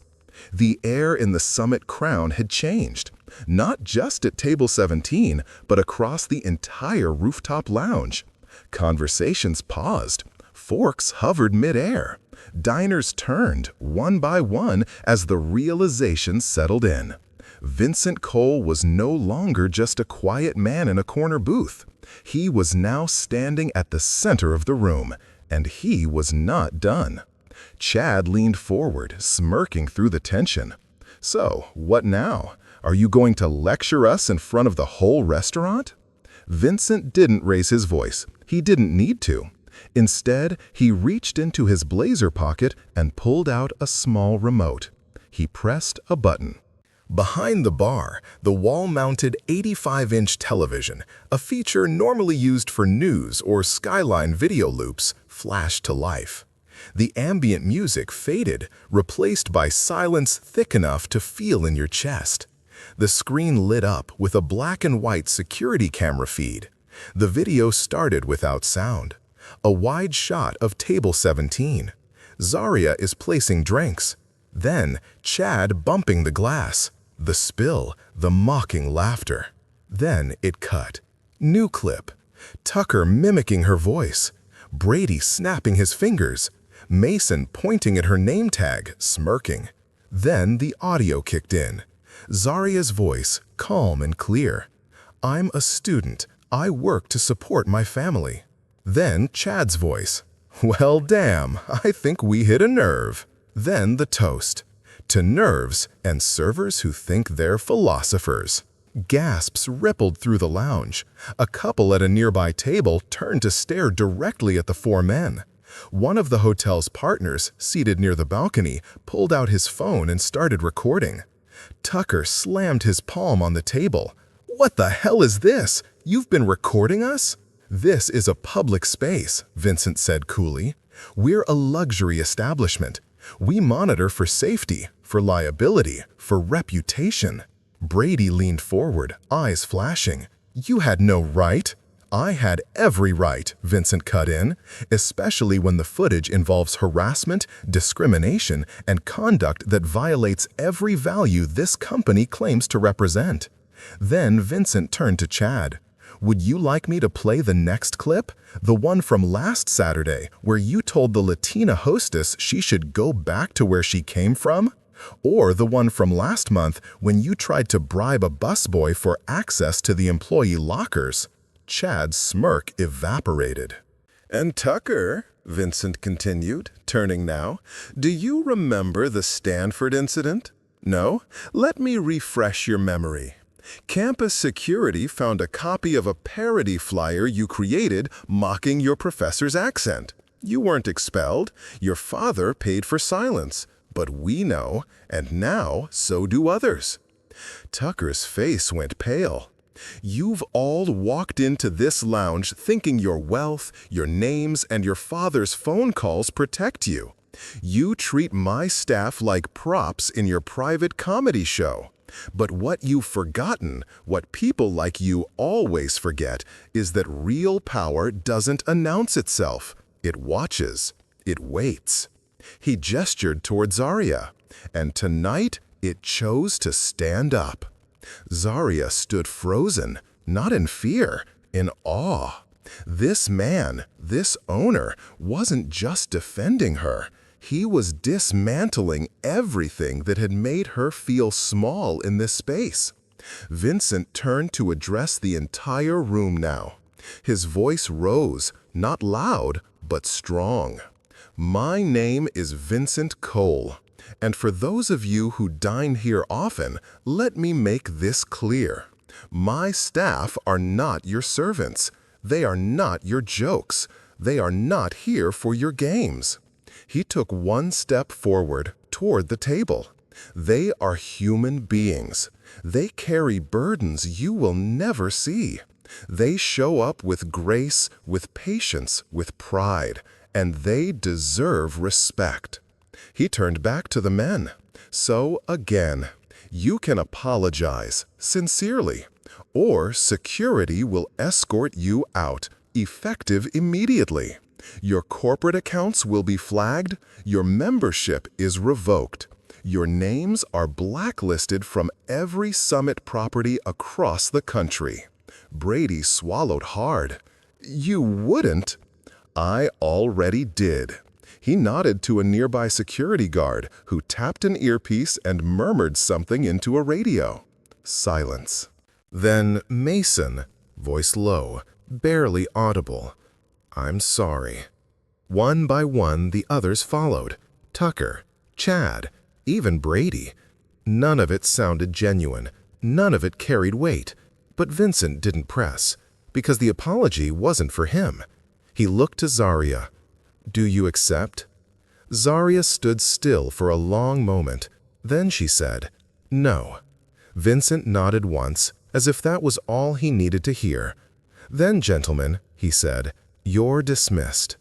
The air in the summit crown had changed, not just at table 17, but across the entire rooftop lounge. Conversations paused. Forks hovered midair. Diners turned, one by one, as the realization settled in. Vincent Cole was no longer just a quiet man in a corner booth. He was now standing at the center of the room, and he was not done. Chad leaned forward, smirking through the tension. "So, what now? Are you going to lecture us in front of the whole restaurant?" Vincent didn't raise his voice. He didn't need to. Instead, he reached into his blazer pocket and pulled out a small remote. He pressed a button. Behind the bar, the wall-mounted 85-inch television, a feature normally used for news or skyline video loops, flashed to life. The ambient music faded, replaced by silence thick enough to feel in your chest. The screen lit up with a black and white security camera feed. The video started without sound. A wide shot of table 17. Zariah is placing drinks. Then, Chad bumping the glass. The spill, the mocking laughter. Then it cut. New clip. Tucker mimicking her voice. Brady snapping his fingers. Mason pointing at her name tag, smirking. Then the audio kicked in. Zariah's voice, calm and clear. "I'm a student. I work to support my family." Then Chad's voice. Well, damn, I think we hit a nerve. Then the toast. To nerves and servers who think they're philosophers. Gasps rippled through the lounge. A couple at a nearby table turned to stare directly at the four men. One of the hotel's partners, seated near the balcony, pulled out his phone and started recording. Tucker slammed his palm on the table. "What the hell is this? You've been recording us?" "This is a public space," Vincent said coolly. "We're a luxury establishment. We monitor for safety, for liability, for reputation." Brady leaned forward, eyes flashing. "You had no right." "I had every right," Vincent cut in, "especially when the footage involves harassment, discrimination, and conduct that violates every value this company claims to represent." Then Vincent turned to Chad. "Would you like me to play the next clip? The one from last Saturday, where you told the Latina hostess she should go back to where she came from? Or the one from last month when you tried to bribe a busboy for access to the employee lockers?" Chad's smirk evaporated. "And Tucker," Vincent continued, turning now, "do you remember the Stanford incident? No? Let me refresh your memory. Campus security found a copy of a parody flyer you created mocking your professor's accent. You weren't expelled. Your father paid for silence. But we know, and now so do others." Tucker's face went pale. "You've all walked into this lounge thinking your wealth, your names, and your father's phone calls protect you. You treat my staff like props in your private comedy show. But what you've forgotten, what people like you always forget, is that real power doesn't announce itself. It watches. It waits." He gestured toward Zarya, and tonight it chose to stand up. Zarya stood frozen, not in fear, in awe. This man, this owner, wasn't just defending her. He was dismantling everything that had made her feel small in this space. Vincent turned to address the entire room now. His voice rose, not loud, but strong. "My name is Vincent Cole, and for those of you who dine here often, let me make this clear. My staff are not your servants. They are not your jokes. They are not here for your games." He took one step forward toward the table. "They are human beings. They carry burdens you will never see. They show up with grace, with patience, with pride, and they deserve respect." He turned back to the men. "So again, you can apologize, sincerely, or security will escort you out, effective immediately. Your corporate accounts will be flagged, your membership is revoked. Your names are blacklisted from every Summit property across the country." Brady swallowed hard. "You wouldn't?" "I already did." He nodded to a nearby security guard who tapped an earpiece and murmured something into a radio. Silence. Then Mason, voice low, barely audible. "I'm sorry." One by one, the others followed. Tucker, Chad, even Brady. None of it sounded genuine. None of it carried weight. But Vincent didn't press, because the apology wasn't for him. He looked to Zarya. "Do you accept?" Zarya stood still for a long moment. Then she said, "No." Vincent nodded once, as if that was all he needed to hear. "Then, gentlemen," he said, "you're dismissed."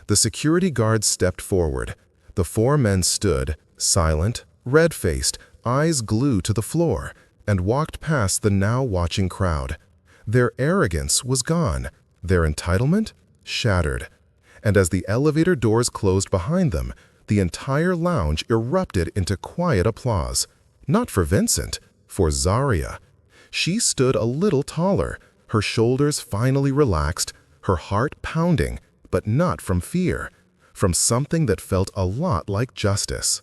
The security guard stepped forward. The four men stood, silent, red-faced, eyes glued to the floor, and walked past the now watching crowd. Their arrogance was gone, their entitlement shattered. And as the elevator doors closed behind them, the entire lounge erupted into quiet applause. Not for Vincent, for Zarya. She stood a little taller, her shoulders finally relaxed, her heart pounding, but not from fear, from something that felt a lot like justice.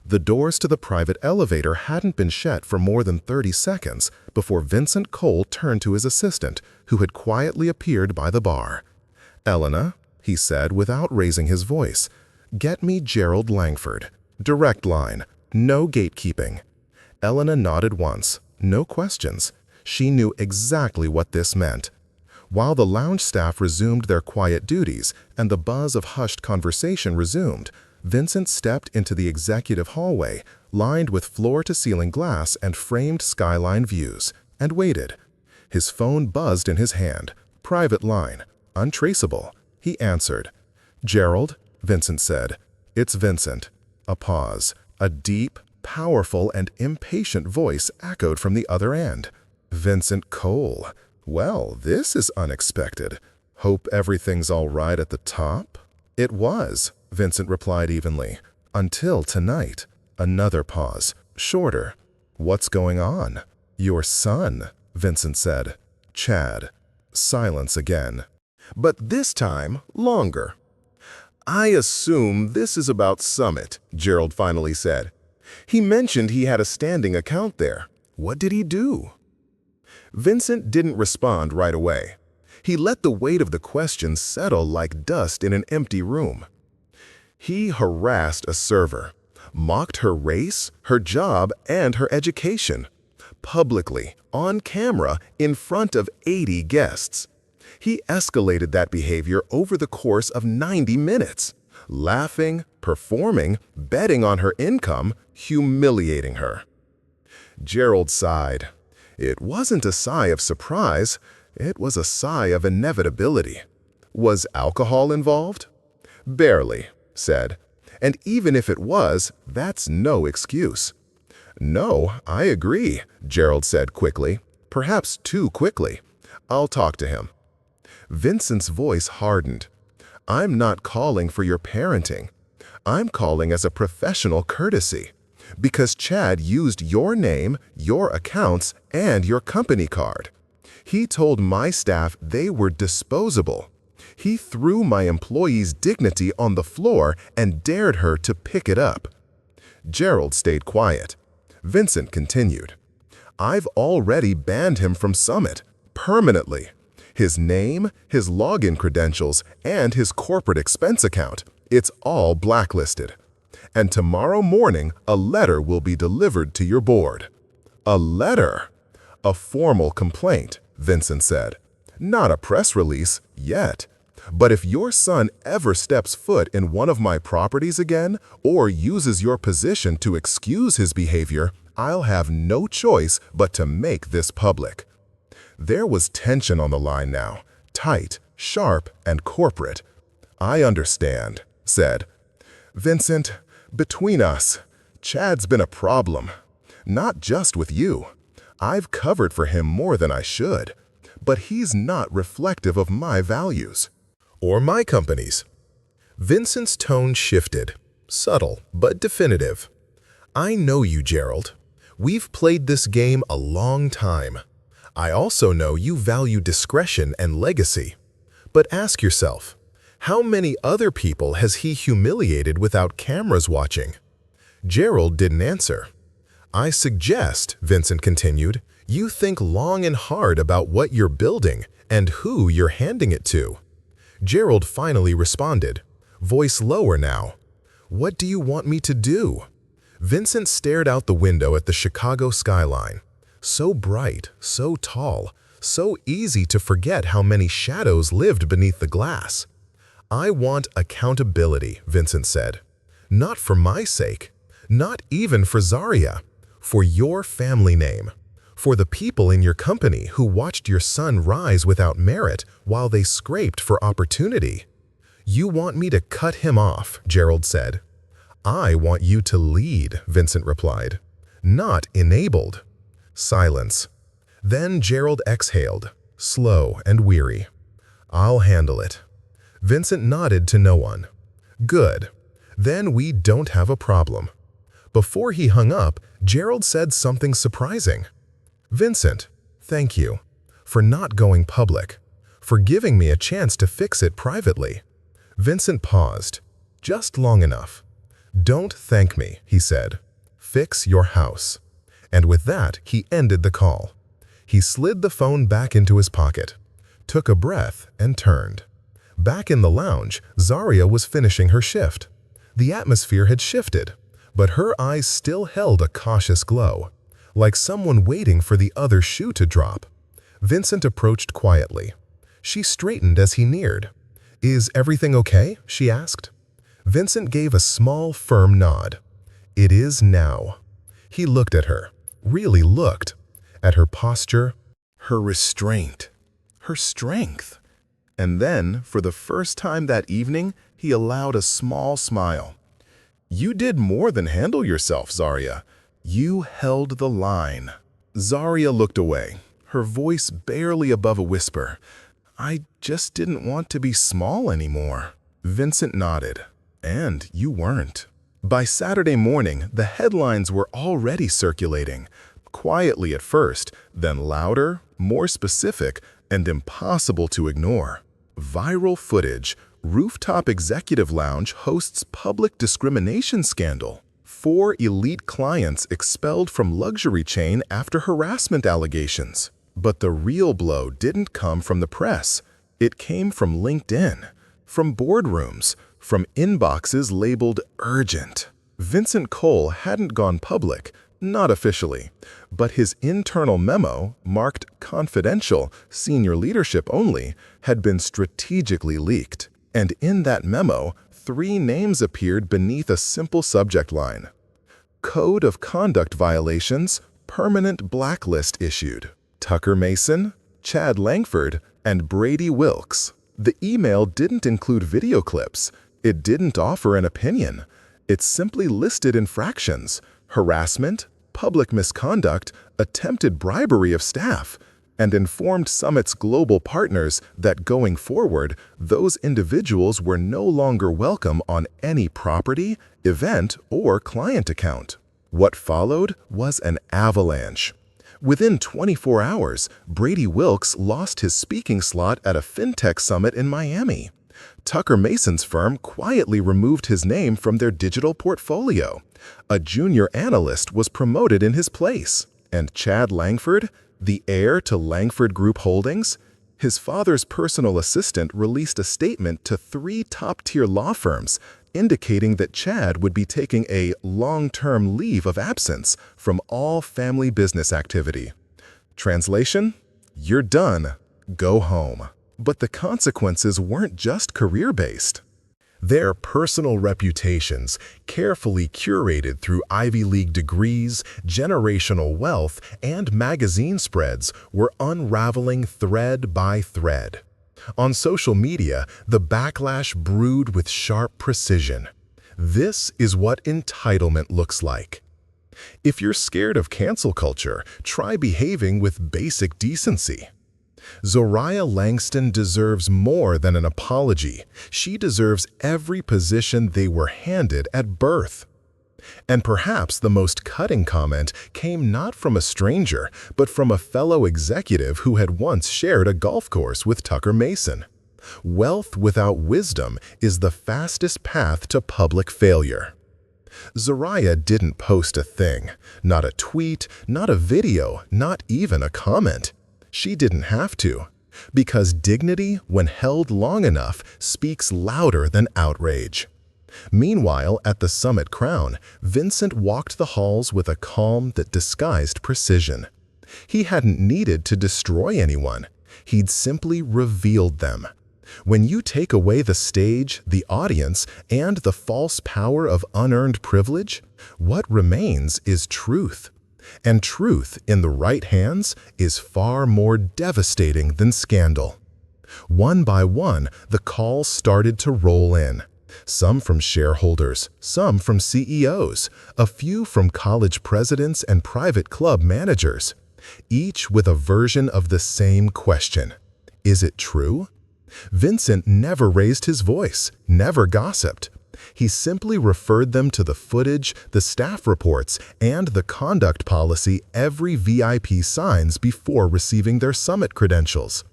The doors to the private elevator hadn't been shut for more than 30 seconds before Vincent Cole turned to his assistant, who had quietly appeared by the bar. "Elena, he said without raising his voice. "Get me Gerald Langford. Direct line. No gatekeeping." Elena nodded once. No questions. She knew exactly what this meant. While the lounge staff resumed their quiet duties and the buzz of hushed conversation resumed, Vincent stepped into the executive hallway, lined with floor-to-ceiling glass and framed skyline views, and waited. His phone buzzed in his hand. Private line. Untraceable. He answered. "Gerald," Vincent said. "It's Vincent." A pause. A deep, powerful, and impatient voice echoed from the other end. "Vincent Cole. Well, this is unexpected. Hope everything's all right at the top?" "It was," Vincent replied evenly. "Until tonight." Another pause. Shorter. "What's going on?" "Your son," Vincent said. "Chad." Silence again. But this time, longer. "I assume this is about Summit," Gerald finally said. "He mentioned he had a standing account there. What did he do?" Vincent didn't respond right away. He let the weight of the question settle like dust in an empty room. He harassed a server, mocked her race, her job, and her education. Publicly, on camera, in front of 80 guests. He escalated that behavior over the course of 90 minutes, laughing, performing, betting on her income, humiliating her. Gerald sighed. It wasn't a sigh of surprise, it was a sigh of inevitability. Was alcohol involved? "Barely," said. "And even if it was, that's no excuse." "No, I agree," Gerald said quickly, perhaps too quickly. "I'll talk to him." Vincent's voice hardened. "I'm not calling for your parenting. I'm calling as a professional courtesy. Because Chad used your name, your accounts, and your company card. He told my staff they were disposable. He threw my employee's dignity on the floor and dared her to pick it up." Gerald stayed quiet. Vincent continued. "I've already banned him from Summit, permanently. His name, his login credentials, and his corporate expense account, it's all blacklisted. And tomorrow morning, a letter will be delivered to your board." "A letter?" "A formal complaint," Vincent said. "Not a press release, yet. But if your son ever steps foot in one of my properties again, or uses your position to excuse his behavior, I'll have no choice but to make this public." There was tension on the line now, tight, sharp, and corporate. "I understand," said. "Vincent, between us, Chad's been a problem. Not just with you. I've covered for him more than I should. But he's not reflective of my values. Or my company's." Vincent's tone shifted, subtle but definitive. "I know you, Gerald. We've played this game a long time. I also know you value discretion and legacy. But ask yourself, how many other people has he humiliated without cameras watching?" Gerald didn't answer. "I suggest," Vincent continued, "you think long and hard about what you're building and who you're handing it to." Gerald finally responded, voice lower now. "What do you want me to do?" Vincent stared out the window at the Chicago skyline. So bright, so tall, so easy to forget how many shadows lived beneath the glass. "I want accountability," Vincent said. "Not for my sake, not even for Zaria, for your family name, for the people in your company who watched your son rise without merit while they scraped for opportunity." "You want me to cut him off," Gerald said. "I want you to lead," Vincent replied. "Not enabled." Silence. Then Gerald exhaled, slow and weary. "I'll handle it." Vincent nodded to no one. "Good. Then we don't have a problem." Before he hung up, Gerald said something surprising. "Vincent, thank you for not going public, for giving me a chance to fix it privately." Vincent paused, just long enough. "Don't thank me," he said. "Fix your house." And with that, he ended the call. He slid the phone back into his pocket, took a breath, and turned. Back in the lounge, Zarya was finishing her shift. The atmosphere had shifted, but her eyes still held a cautious glow, like someone waiting for the other shoe to drop. Vincent approached quietly. She straightened as he neared. "Is everything okay?" she asked. Vincent gave a small, firm nod. "It is now." He looked at her, really looked, at her posture, her restraint, her strength. And then, for the first time that evening, he allowed a small smile. "You did more than handle yourself, Zarya. You held the line." Zarya looked away, her voice barely above a whisper. "I just didn't want to be small anymore." Vincent nodded. "And you weren't." By Saturday morning, the headlines were already circulating. Quietly at first, then louder, more specific, and impossible to ignore. Viral footage. Rooftop Executive Lounge hosts public discrimination scandal. 4 elite clients expelled from luxury chain after harassment allegations. But the real blow didn't come from the press. It came from LinkedIn, from boardrooms, from inboxes labeled urgent. Vincent Cole hadn't gone public, not officially, but his internal memo, marked confidential, senior leadership only, had been strategically leaked. And in that memo, 3 names appeared beneath a simple subject line. Code of Conduct Violations, Permanent Blacklist Issued. Tucker Mason, Chad Langford, and Brady Wilkes. The email didn't include video clips. It didn't offer an opinion. It simply listed infractions: harassment, public misconduct, attempted bribery of staff, and informed Summit's global partners that going forward, those individuals were no longer welcome on any property, event, or client account. What followed was an avalanche. Within 24 hours, Brady Wilkes lost his speaking slot at a fintech summit in Miami. Tucker Mason's firm quietly removed his name from their digital portfolio. A junior analyst was promoted in his place. And Chad Langford, the heir to Langford Group Holdings, his father's personal assistant, released a statement to 3 top-tier law firms indicating that Chad would be taking a long-term leave of absence from all family business activity. Translation: you're done. Go home. But the consequences weren't just career-based. Their personal reputations, carefully curated through Ivy League degrees, generational wealth, and magazine spreads, were unraveling thread by thread. On social media, the backlash brewed with sharp precision. This is what entitlement looks like. If you're scared of cancel culture, try behaving with basic decency. Zarya Langston deserves more than an apology. She deserves every position they were handed at birth. And perhaps the most cutting comment came not from a stranger, but from a fellow executive who had once shared a golf course with Tucker Mason. Wealth without wisdom is the fastest path to public failure. Zarya didn't post a thing, not a tweet, not a video, not even a comment. She didn't have to, because dignity, when held long enough, speaks louder than outrage. Meanwhile, at the Summit Crown, Vincent walked the halls with a calm that disguised precision. He hadn't needed to destroy anyone. He'd simply revealed them. When you take away the stage, the audience, and the false power of unearned privilege, what remains is truth. And truth, in the right hands, is far more devastating than scandal. One by one, the calls started to roll in. Some from shareholders, some from CEOs, a few from college presidents and private club managers, each with a version of the same question. Is it true? Vincent never raised his voice, never gossiped. He simply referred them to the footage, the staff reports, and the conduct policy every VIP signs before receiving their summit credentials.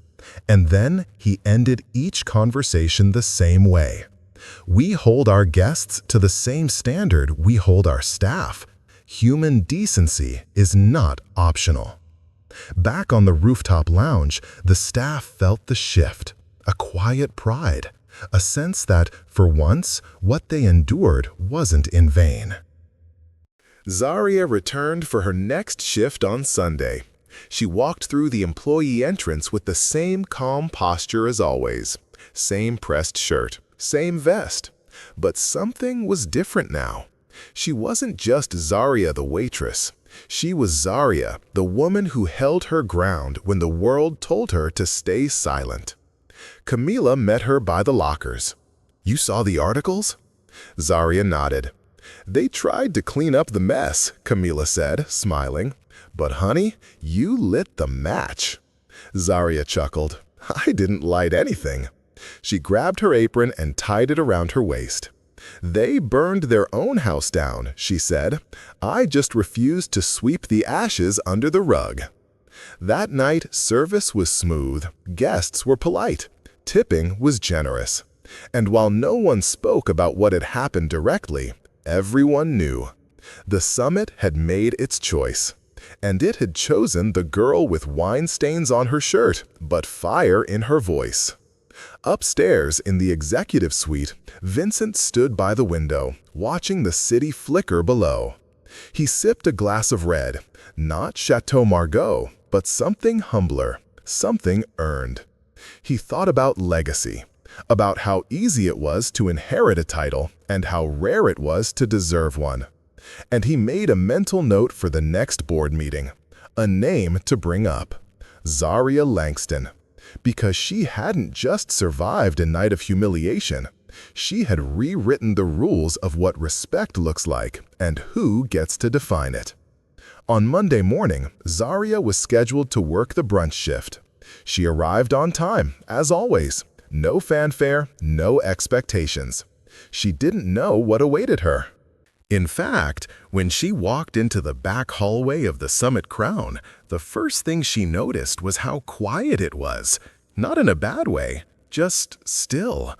And then he ended each conversation the same way. We hold our guests to the same standard we hold our staff. Human decency is not optional. Back on the rooftop lounge, the staff felt the shift, a quiet pride. A sense that, for once, what they endured wasn't in vain. Zaria returned for her next shift on Sunday. She walked through the employee entrance with the same calm posture as always. Same pressed shirt, same vest. But something was different now. She wasn't just Zaria the waitress. She was Zaria, the woman who held her ground when the world told her to stay silent. Camila met her by the lockers. "You saw the articles?" Zaria nodded. "They tried to clean up the mess," Camila said, smiling. "But honey, you lit the match." Zaria chuckled. "I didn't light anything." She grabbed her apron and tied it around her waist. "They burned their own house down," she said. "I just refused to sweep the ashes under the rug." That night, service was smooth, guests were polite, tipping was generous. And while no one spoke about what had happened directly, everyone knew. The summit had made its choice. And it had chosen the girl with wine stains on her shirt, but fire in her voice. Upstairs in the executive suite, Vincent stood by the window, watching the city flicker below. He sipped a glass of red, not Chateau Margaux, but something humbler, something earned. He thought about legacy, about how easy it was to inherit a title and how rare it was to deserve one. And he made a mental note for the next board meeting, a name to bring up: Zaria Langston. Because she hadn't just survived a night of humiliation, she had rewritten the rules of what respect looks like and who gets to define it. On Monday morning, Zaria was scheduled to work the brunch shift. She arrived on time, as always. No fanfare, no expectations. She didn't know what awaited her. In fact, when she walked into the back hallway of the Summit Crown, the first thing she noticed was how quiet it was. Not in a bad way, just still.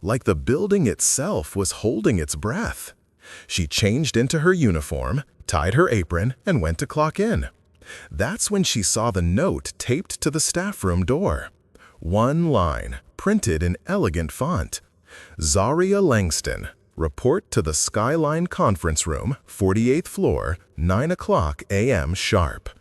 Like the building itself was holding its breath. She changed into her uniform, tied her apron, and went to clock in. That's when she saw the note taped to the staff room door. One line, printed in elegant font. Zaria Langston. Report to the Skyline Conference Room, 48th floor, 9 o'clock a.m. sharp.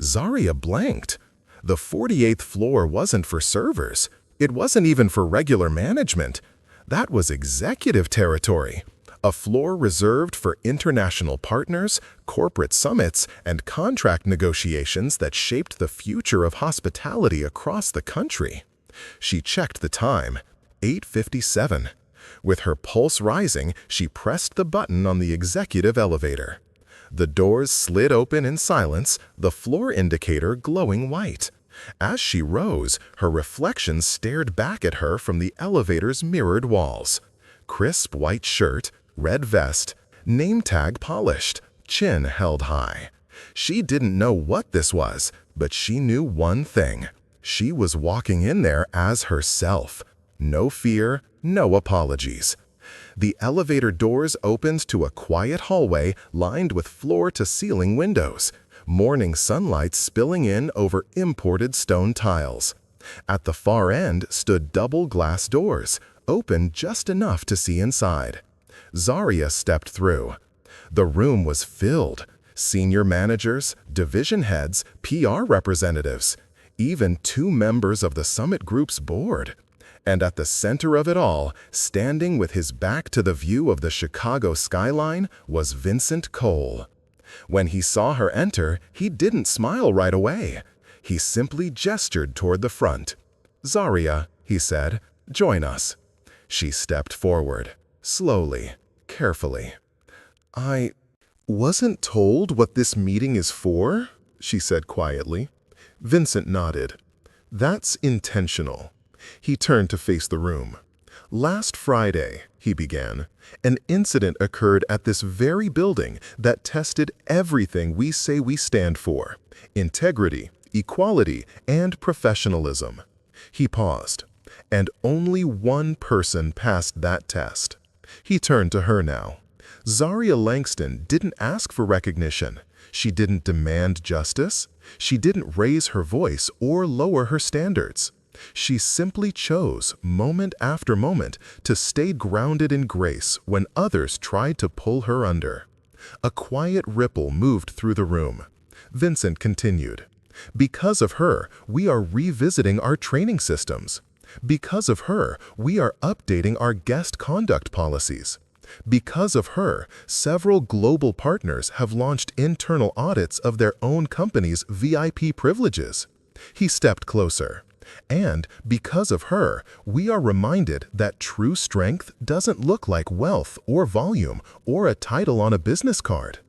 Zaria blanked. The 48th floor wasn't for servers. It wasn't even for regular management. That was executive territory, a floor reserved for international partners, corporate summits, and contract negotiations that shaped the future of hospitality across the country. She checked the time, 8:57. With her pulse rising, she pressed the button on the executive elevator. The doors slid open in silence, the floor indicator glowing white. As she rose, her reflection stared back at her from the elevator's mirrored walls. Crisp white shirt, red vest, name tag polished, chin held high. She didn't know what this was, but she knew one thing. She was walking in there as herself. No fear, no apologies. The elevator doors opened to a quiet hallway lined with floor-to-ceiling windows, morning sunlight spilling in over imported stone tiles. At the far end stood double glass doors, open just enough to see inside. Zaria stepped through. The room was filled. Senior managers, division heads, PR representatives, even 2 members of the Summit Group's board. And at the center of it all, standing with his back to the view of the Chicago skyline, was Vincent Cole. When he saw her enter, he didn't smile right away. He simply gestured toward the front. "Zaria," he said, "join us." She stepped forward, slowly, carefully. "I wasn't told what this meeting is for," she said quietly. Vincent nodded. "That's intentional." He turned to face the room. "Last Friday," he began, "an incident occurred at this very building that tested everything we say we stand for: integrity, equality, and professionalism." He paused. "And only one person passed that test." He turned to her now. Zaria Langston didn't ask for recognition. She didn't demand justice. She didn't raise her voice or lower her standards. She simply chose, moment after moment, to stay grounded in grace when others tried to pull her under. A quiet ripple moved through the room. Vincent continued, "Because of her, we are revisiting our training systems. Because of her, we are updating our guest conduct policies. Because of her, several global partners have launched internal audits of their own company's VIP privileges." He stepped closer. "And because of her, we are reminded that true strength doesn't look like wealth or volume or a title on a business card."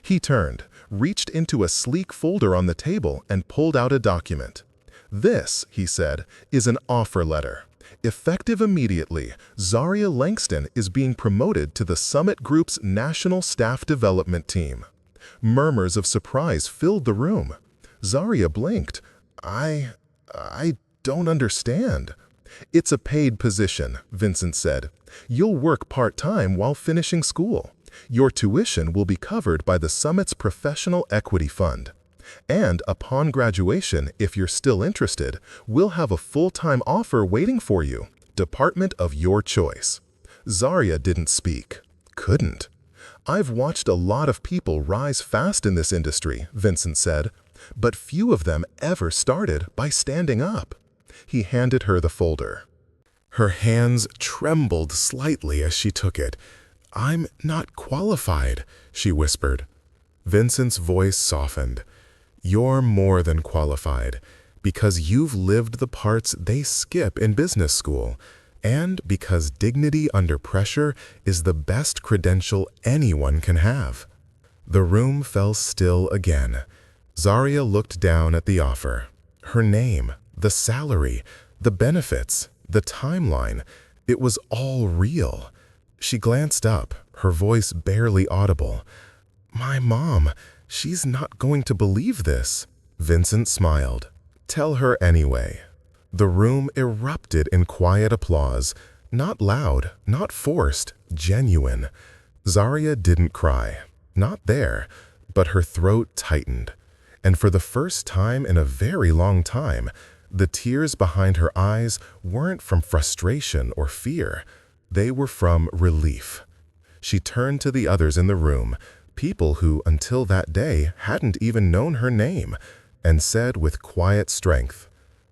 He turned, reached into a sleek folder on the table and pulled out a document. "This," he said, "is an offer letter. Effective immediately, Zaria Langston is being promoted to the Summit Group's National Staff Development Team." Murmurs of surprise filled the room. Zaria blinked. I don't understand." "It's a paid position," Vincent said. "You'll work part-time while finishing school. Your tuition will be covered by the Summit's Professional Equity Fund. And upon graduation, if you're still interested, we'll have a full-time offer waiting for you, department of your choice." Zaria didn't speak. Couldn't. "I've watched a lot of people rise fast in this industry," Vincent said, "but few of them ever started by standing up." He handed her the folder. Her hands trembled slightly as she took it. "I'm not qualified," she whispered. Vincent's voice softened. "You're more than qualified, because you've lived the parts they skip in business school, and because dignity under pressure is the best credential anyone can have." The room fell still again. Zaria looked down at the offer. Her name, the salary, the benefits, the timeline, it was all real. She glanced up, her voice barely audible. "My mom, she's not going to believe this." Vincent smiled. "Tell her anyway." The room erupted in quiet applause, not loud, not forced, genuine. Zaria didn't cry. Not there, but her throat tightened. And for the first time in a very long time, the tears behind her eyes weren't from frustration or fear. They were from relief. She turned to the others in the room, people who, until that day, hadn't even known her name, and said with quiet strength,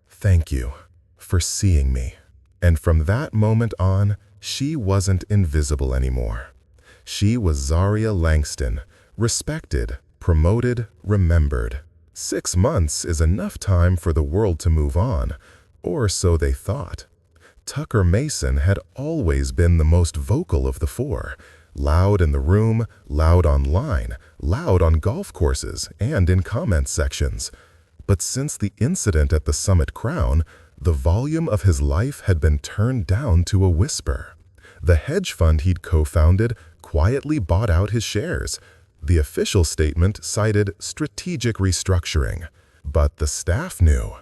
"Thank you for seeing me." And from that moment on, she wasn't invisible anymore. She was Zaria Langston, respected, promoted, remembered. 6 months is enough time for the world to move on, or so they thought. Tucker Mason had always been the most vocal of the four, loud in the room, loud online, loud on golf courses and in comment sections. But since the incident at the Summit Crown, the volume of his life had been turned down to a whisper. The hedge fund he'd co-founded quietly bought out his shares. The official statement cited strategic restructuring. But the staff knew.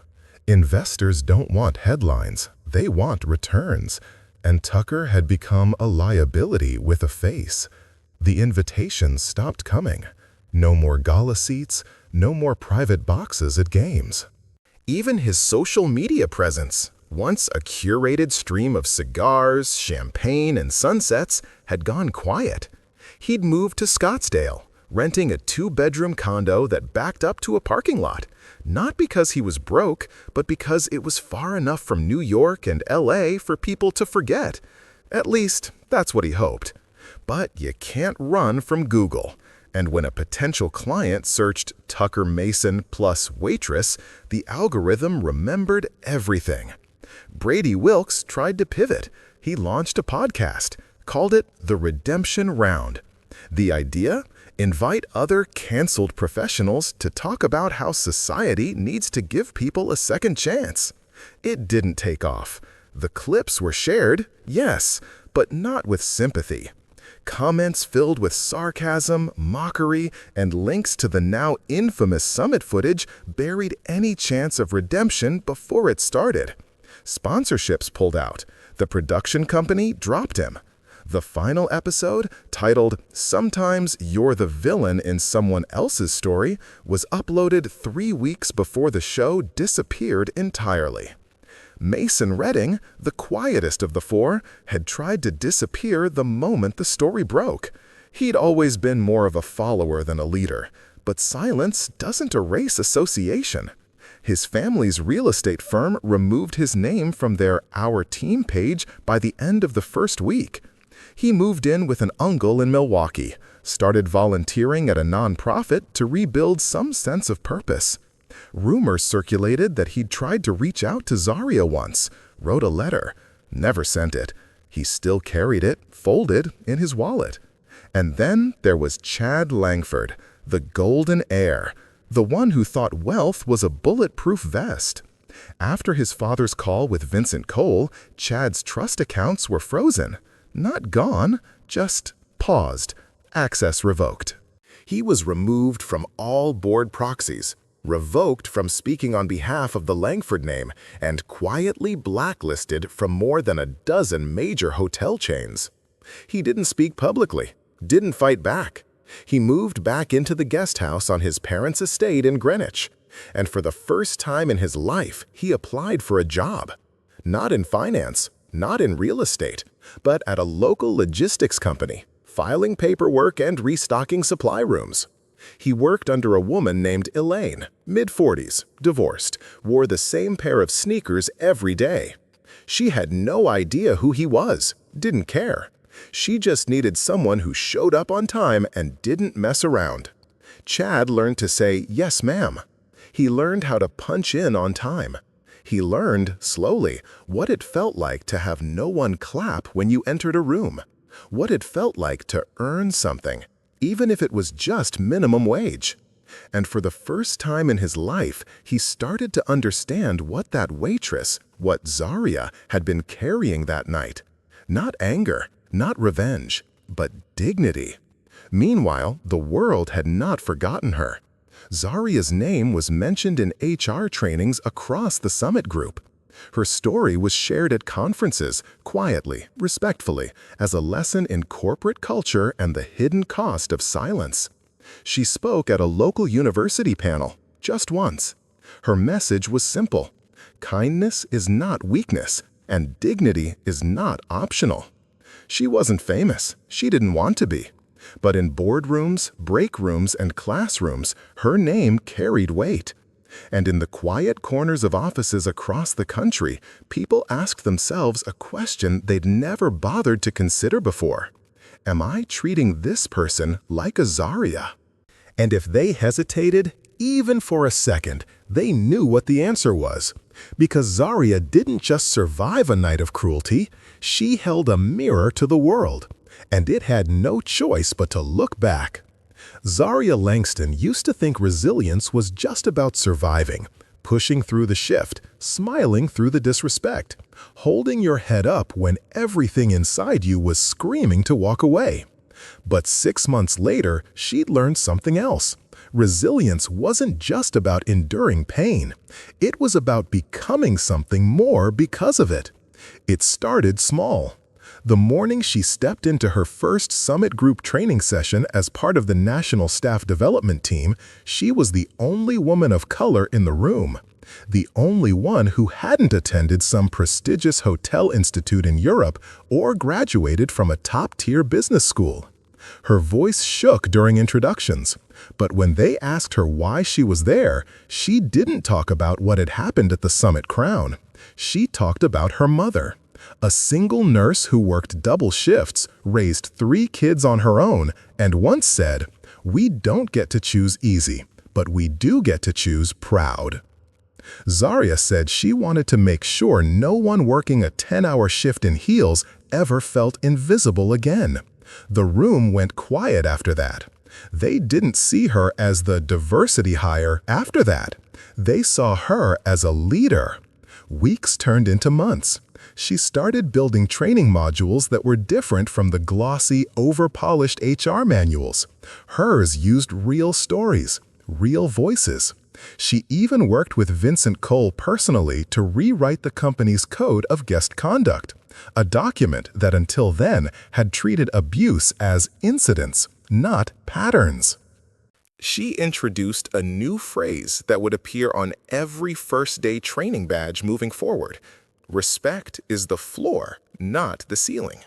Investors don't want headlines, they want returns. And Tucker had become a liability with a face. The invitations stopped coming. No more gala seats, no more private boxes at games. Even his social media presence, once a curated stream of cigars, champagne, and sunsets, had gone quiet. He'd moved to Scottsdale, renting a 2-bedroom condo that backed up to a parking lot, not because he was broke, but because it was far enough from New York and LA for people to forget. At least, that's what he hoped. But you can't run from Google. And when a potential client searched Tucker Mason plus Waitress, the algorithm remembered everything. Brady Wilkes tried to pivot. He launched a podcast, called it The Redemption Round. The idea? Invite other canceled professionals to talk about how society needs to give people a second chance. It didn't take off. The clips were shared, yes, but not with sympathy. Comments filled with sarcasm, mockery, and links to the now infamous summit footage buried any chance of redemption before it started. Sponsorships pulled out. The production company dropped him. The final episode, titled "Sometimes You're the Villain in Someone Else's Story," was uploaded 3 weeks before the show disappeared entirely. Mason Redding, the quietest of the four, had tried to disappear the moment the story broke. He'd always been more of a follower than a leader, but silence doesn't erase association. His family's real estate firm removed his name from their Our Team page by the end of the first week. He moved in with an uncle in Milwaukee, started volunteering at a nonprofit to rebuild some sense of purpose. Rumors circulated that he'd tried to reach out to Zaria once, wrote a letter, never sent it. He still carried it, folded, in his wallet. And then there was Chad Langford, the golden heir, the one who thought wealth was a bulletproof vest. After his father's call with Vincent Cole, Chad's trust accounts were frozen. Not gone, just paused, access revoked. He was removed from all board proxies, revoked from speaking on behalf of the Langford name, and quietly blacklisted from more than a dozen major hotel chains. He didn't speak publicly, didn't fight back. He moved back into the guest house on his parents' estate in Greenwich, and for the first time in his life, he applied for a job. Not in finance, not in real estate, but at a local logistics company, filing paperwork and restocking supply rooms. He worked under a woman named Elaine, mid-40s, divorced, wore the same pair of sneakers every day. She had no idea who he was, didn't care. She just needed someone who showed up on time and didn't mess around. Chad learned to say, "Yes, ma'am." He learned how to punch in on time. He learned, slowly, what it felt like to have no one clap when you entered a room, what it felt like to earn something, even if it was just minimum wage. And for the first time in his life, he started to understand what that waitress, what Zaria, had been carrying that night. Not anger, not revenge, but dignity. Meanwhile, the world had not forgotten her. Zaria's name was mentioned in HR trainings across the Summit Group. Her story was shared at conferences, quietly, respectfully, as a lesson in corporate culture and the hidden cost of silence. She spoke at a local university panel, just once. Her message was simple. Kindness is not weakness, and dignity is not optional. She wasn't famous. She didn't want to be. But in boardrooms, break rooms, and classrooms, her name carried weight. And in the quiet corners of offices across the country, people asked themselves a question they'd never bothered to consider before. Am I treating this person like a Zaria? And if they hesitated, even for a second, they knew what the answer was. Because Zaria didn't just survive a night of cruelty, she held a mirror to the world. And it had no choice but to look back. Zaria Langston used to think resilience was just about surviving, pushing through the shift, smiling through the disrespect, holding your head up when everything inside you was screaming to walk away. But 6 months later, she'd learned something else. Resilience wasn't just about enduring pain. It was about becoming something more because of it. It started small. The morning she stepped into her first Summit Group training session as part of the National Staff Development Team, she was the only woman of color in the room. The only one who hadn't attended some prestigious hotel institute in Europe or graduated from a top-tier business school. Her voice shook during introductions, but when they asked her why she was there, she didn't talk about what had happened at the Summit Crown. She talked about her mother. A single nurse who worked double shifts, raised 3 kids on her own, and once said, "We don't get to choose easy, but we do get to choose proud." Zaria said she wanted to make sure no one working a 10-hour shift in heels ever felt invisible again. The room went quiet after that. They didn't see her as the diversity hire after that. They saw her as a leader. Weeks turned into months. She started building training modules that were different from the glossy, over-polished HR manuals. Hers used real stories, real voices. She even worked with Vincent Cole personally to rewrite the company's code of guest conduct, a document that until then had treated abuse as incidents, not patterns. She introduced a new phrase that would appear on every first-day training badge moving forward. Respect is the floor, not the ceiling.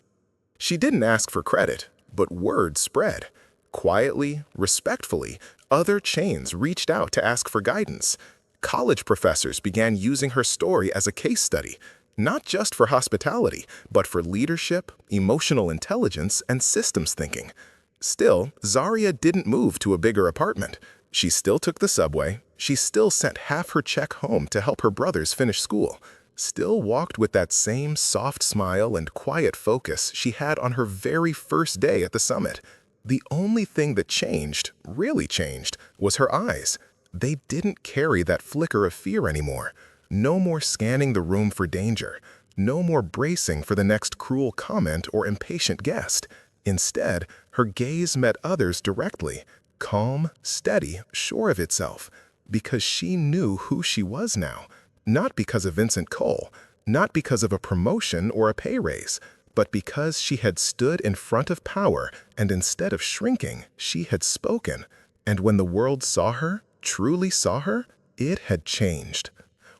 She didn't ask for credit, but word spread. Quietly, respectfully, other chains reached out to ask for guidance. College professors began using her story as a case study, not just for hospitality, but for leadership, emotional intelligence, and systems thinking. Still, Zaria didn't move to a bigger apartment. She still took the subway. She still sent half her check home to help her brothers finish school. Still walked with that same soft smile and quiet focus she had on her very first day at the summit. The only thing that changed, really changed, was her eyes. They didn't carry that flicker of fear anymore. No more scanning the room for danger. No more bracing for the next cruel comment or impatient guest. Instead, her gaze met others directly, calm, steady, sure of itself, because she knew who she was now. Not because of Vincent Cole, not because of a promotion or a pay raise, but because she had stood in front of power, and instead of shrinking, she had spoken. And when the world saw her, truly saw her, it had changed.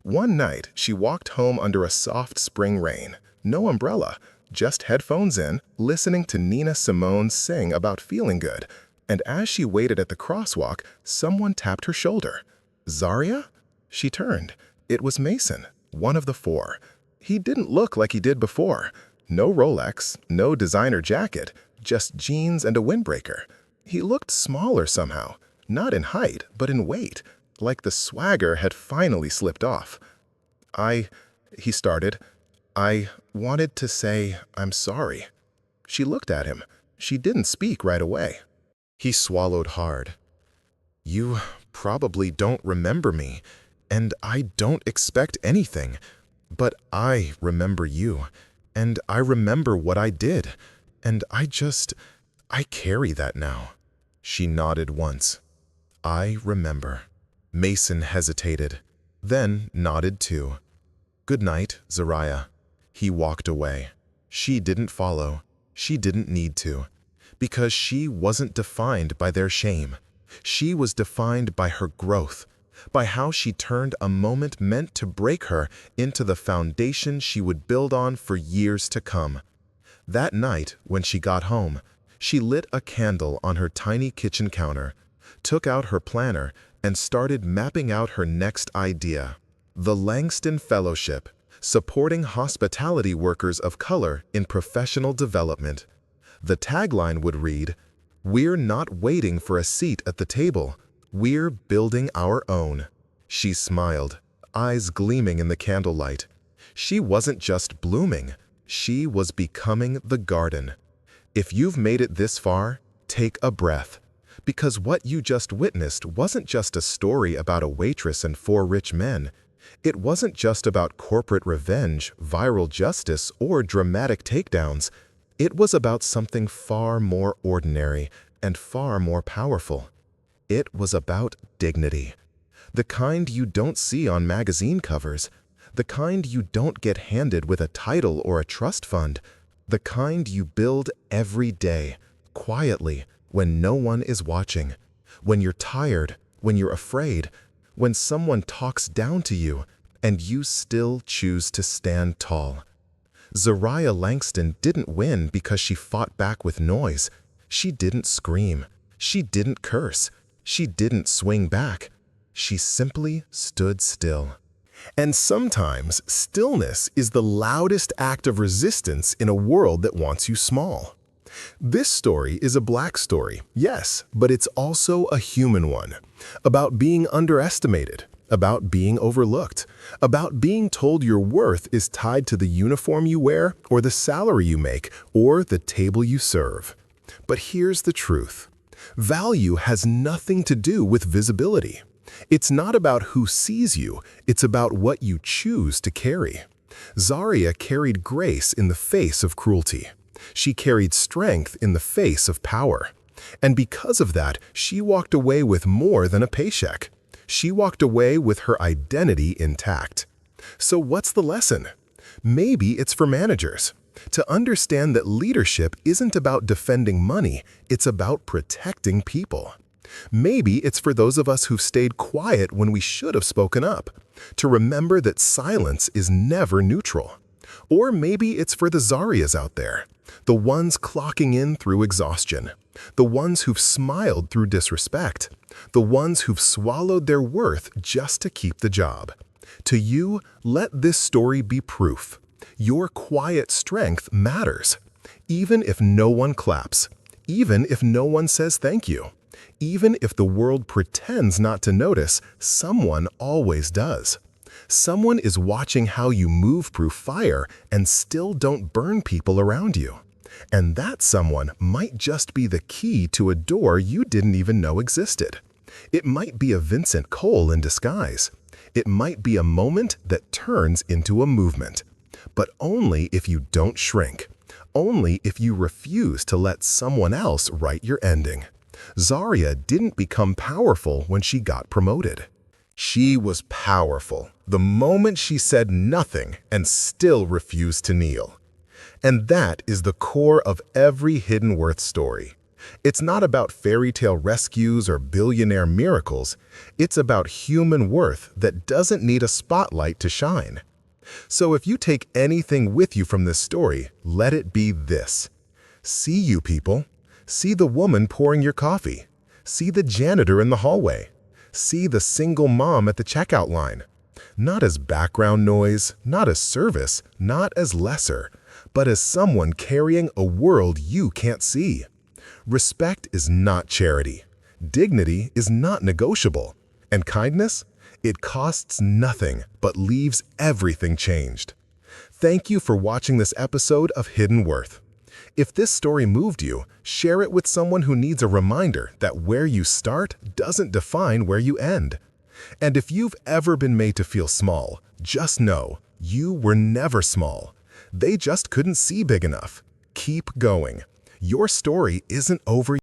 One night, she walked home under a soft spring rain. No umbrella, just headphones in, listening to Nina Simone sing about feeling good. And as she waited at the crosswalk, someone tapped her shoulder. Zaria? She turned. It was Mason, one of the four. He didn't look like he did before. No Rolex, no designer jacket, just jeans and a windbreaker. He looked smaller somehow, not in height, but in weight, like the swagger had finally slipped off. He started. I wanted to say I'm sorry. She looked at him. She didn't speak right away. He swallowed hard. You probably don't remember me, and I don't expect anything, but I remember you, and I remember what I did, and I carry that now. She nodded once. I remember. Mason hesitated, then nodded too. Good night, Zaria. He walked away. She didn't follow. She didn't need to, because she wasn't defined by their shame. She was defined by her growth, by how she turned a moment meant to break her into the foundation she would build on for years to come. That night, when she got home, she lit a candle on her tiny kitchen counter, took out her planner, and started mapping out her next idea. The Langston Fellowship, supporting hospitality workers of color in professional development. The tagline would read, "We're not waiting for a seat at the table. We're building our own." She smiled, eyes gleaming in the candlelight. She wasn't just blooming. She was becoming the garden. If you've made it this far, take a breath. Because what you just witnessed wasn't just a story about a waitress and four rich men. It wasn't just about corporate revenge, viral justice, or dramatic takedowns. It was about something far more ordinary and far more powerful. It was about dignity. The kind you don't see on magazine covers. The kind you don't get handed with a title or a trust fund. The kind you build every day, quietly, when no one is watching. When you're tired, when you're afraid, when someone talks down to you, and you still choose to stand tall. Zaria Langston didn't win because she fought back with noise. She didn't scream. She didn't curse. She didn't swing back. She simply stood still. And sometimes, stillness is the loudest act of resistance in a world that wants you small. This story is a Black story, yes, but it's also a human one. About being underestimated, about being overlooked, about being told your worth is tied to the uniform you wear, or the salary you make, or the table you serve. But here's the truth. Value has nothing to do with visibility. It's not about who sees you, it's about what you choose to carry. Zaria carried grace in the face of cruelty. She carried strength in the face of power. And because of that, she walked away with more than a paycheck. She walked away with her identity intact. So what's the lesson? Maybe it's for managers. To understand that leadership isn't about defending money, it's about protecting people. Maybe it's for those of us who've stayed quiet when we should have spoken up, to remember that silence is never neutral. Or maybe it's for the Zarias out there, the ones clocking in through exhaustion, the ones who've smiled through disrespect, the ones who've swallowed their worth just to keep the job. To you, let this story be proof. Your quiet strength matters. Even if no one claps, even if no one says thank you, even if the world pretends not to notice, someone always does. Someone is watching how you move through fire and still don't burn people around you. And that someone might just be the key to a door you didn't even know existed. It might be a Vincent Cole in disguise. It might be a moment that turns into a movement. But only if you don't shrink. Only if you refuse to let someone else write your ending. Zaria didn't become powerful when she got promoted. She was powerful the moment she said nothing and still refused to kneel. And that is the core of every hidden worth story. It's not about fairy tale rescues or billionaire miracles. It's about human worth that doesn't need a spotlight to shine. So if you take anything with you from this story, let it be this. See you people. See the woman pouring your coffee. See the janitor in the hallway. See the single mom at the checkout line. Not as background noise, not as service, not as lesser, but as someone carrying a world you can't see. Respect is not charity. Dignity is not negotiable. And kindness? It costs nothing but leaves everything changed. Thank you for watching this episode of Hidden Worth. If this story moved you, share it with someone who needs a reminder that where you start doesn't define where you end. And if you've ever been made to feel small, just know you were never small. They just couldn't see big enough. Keep going. Your story isn't over.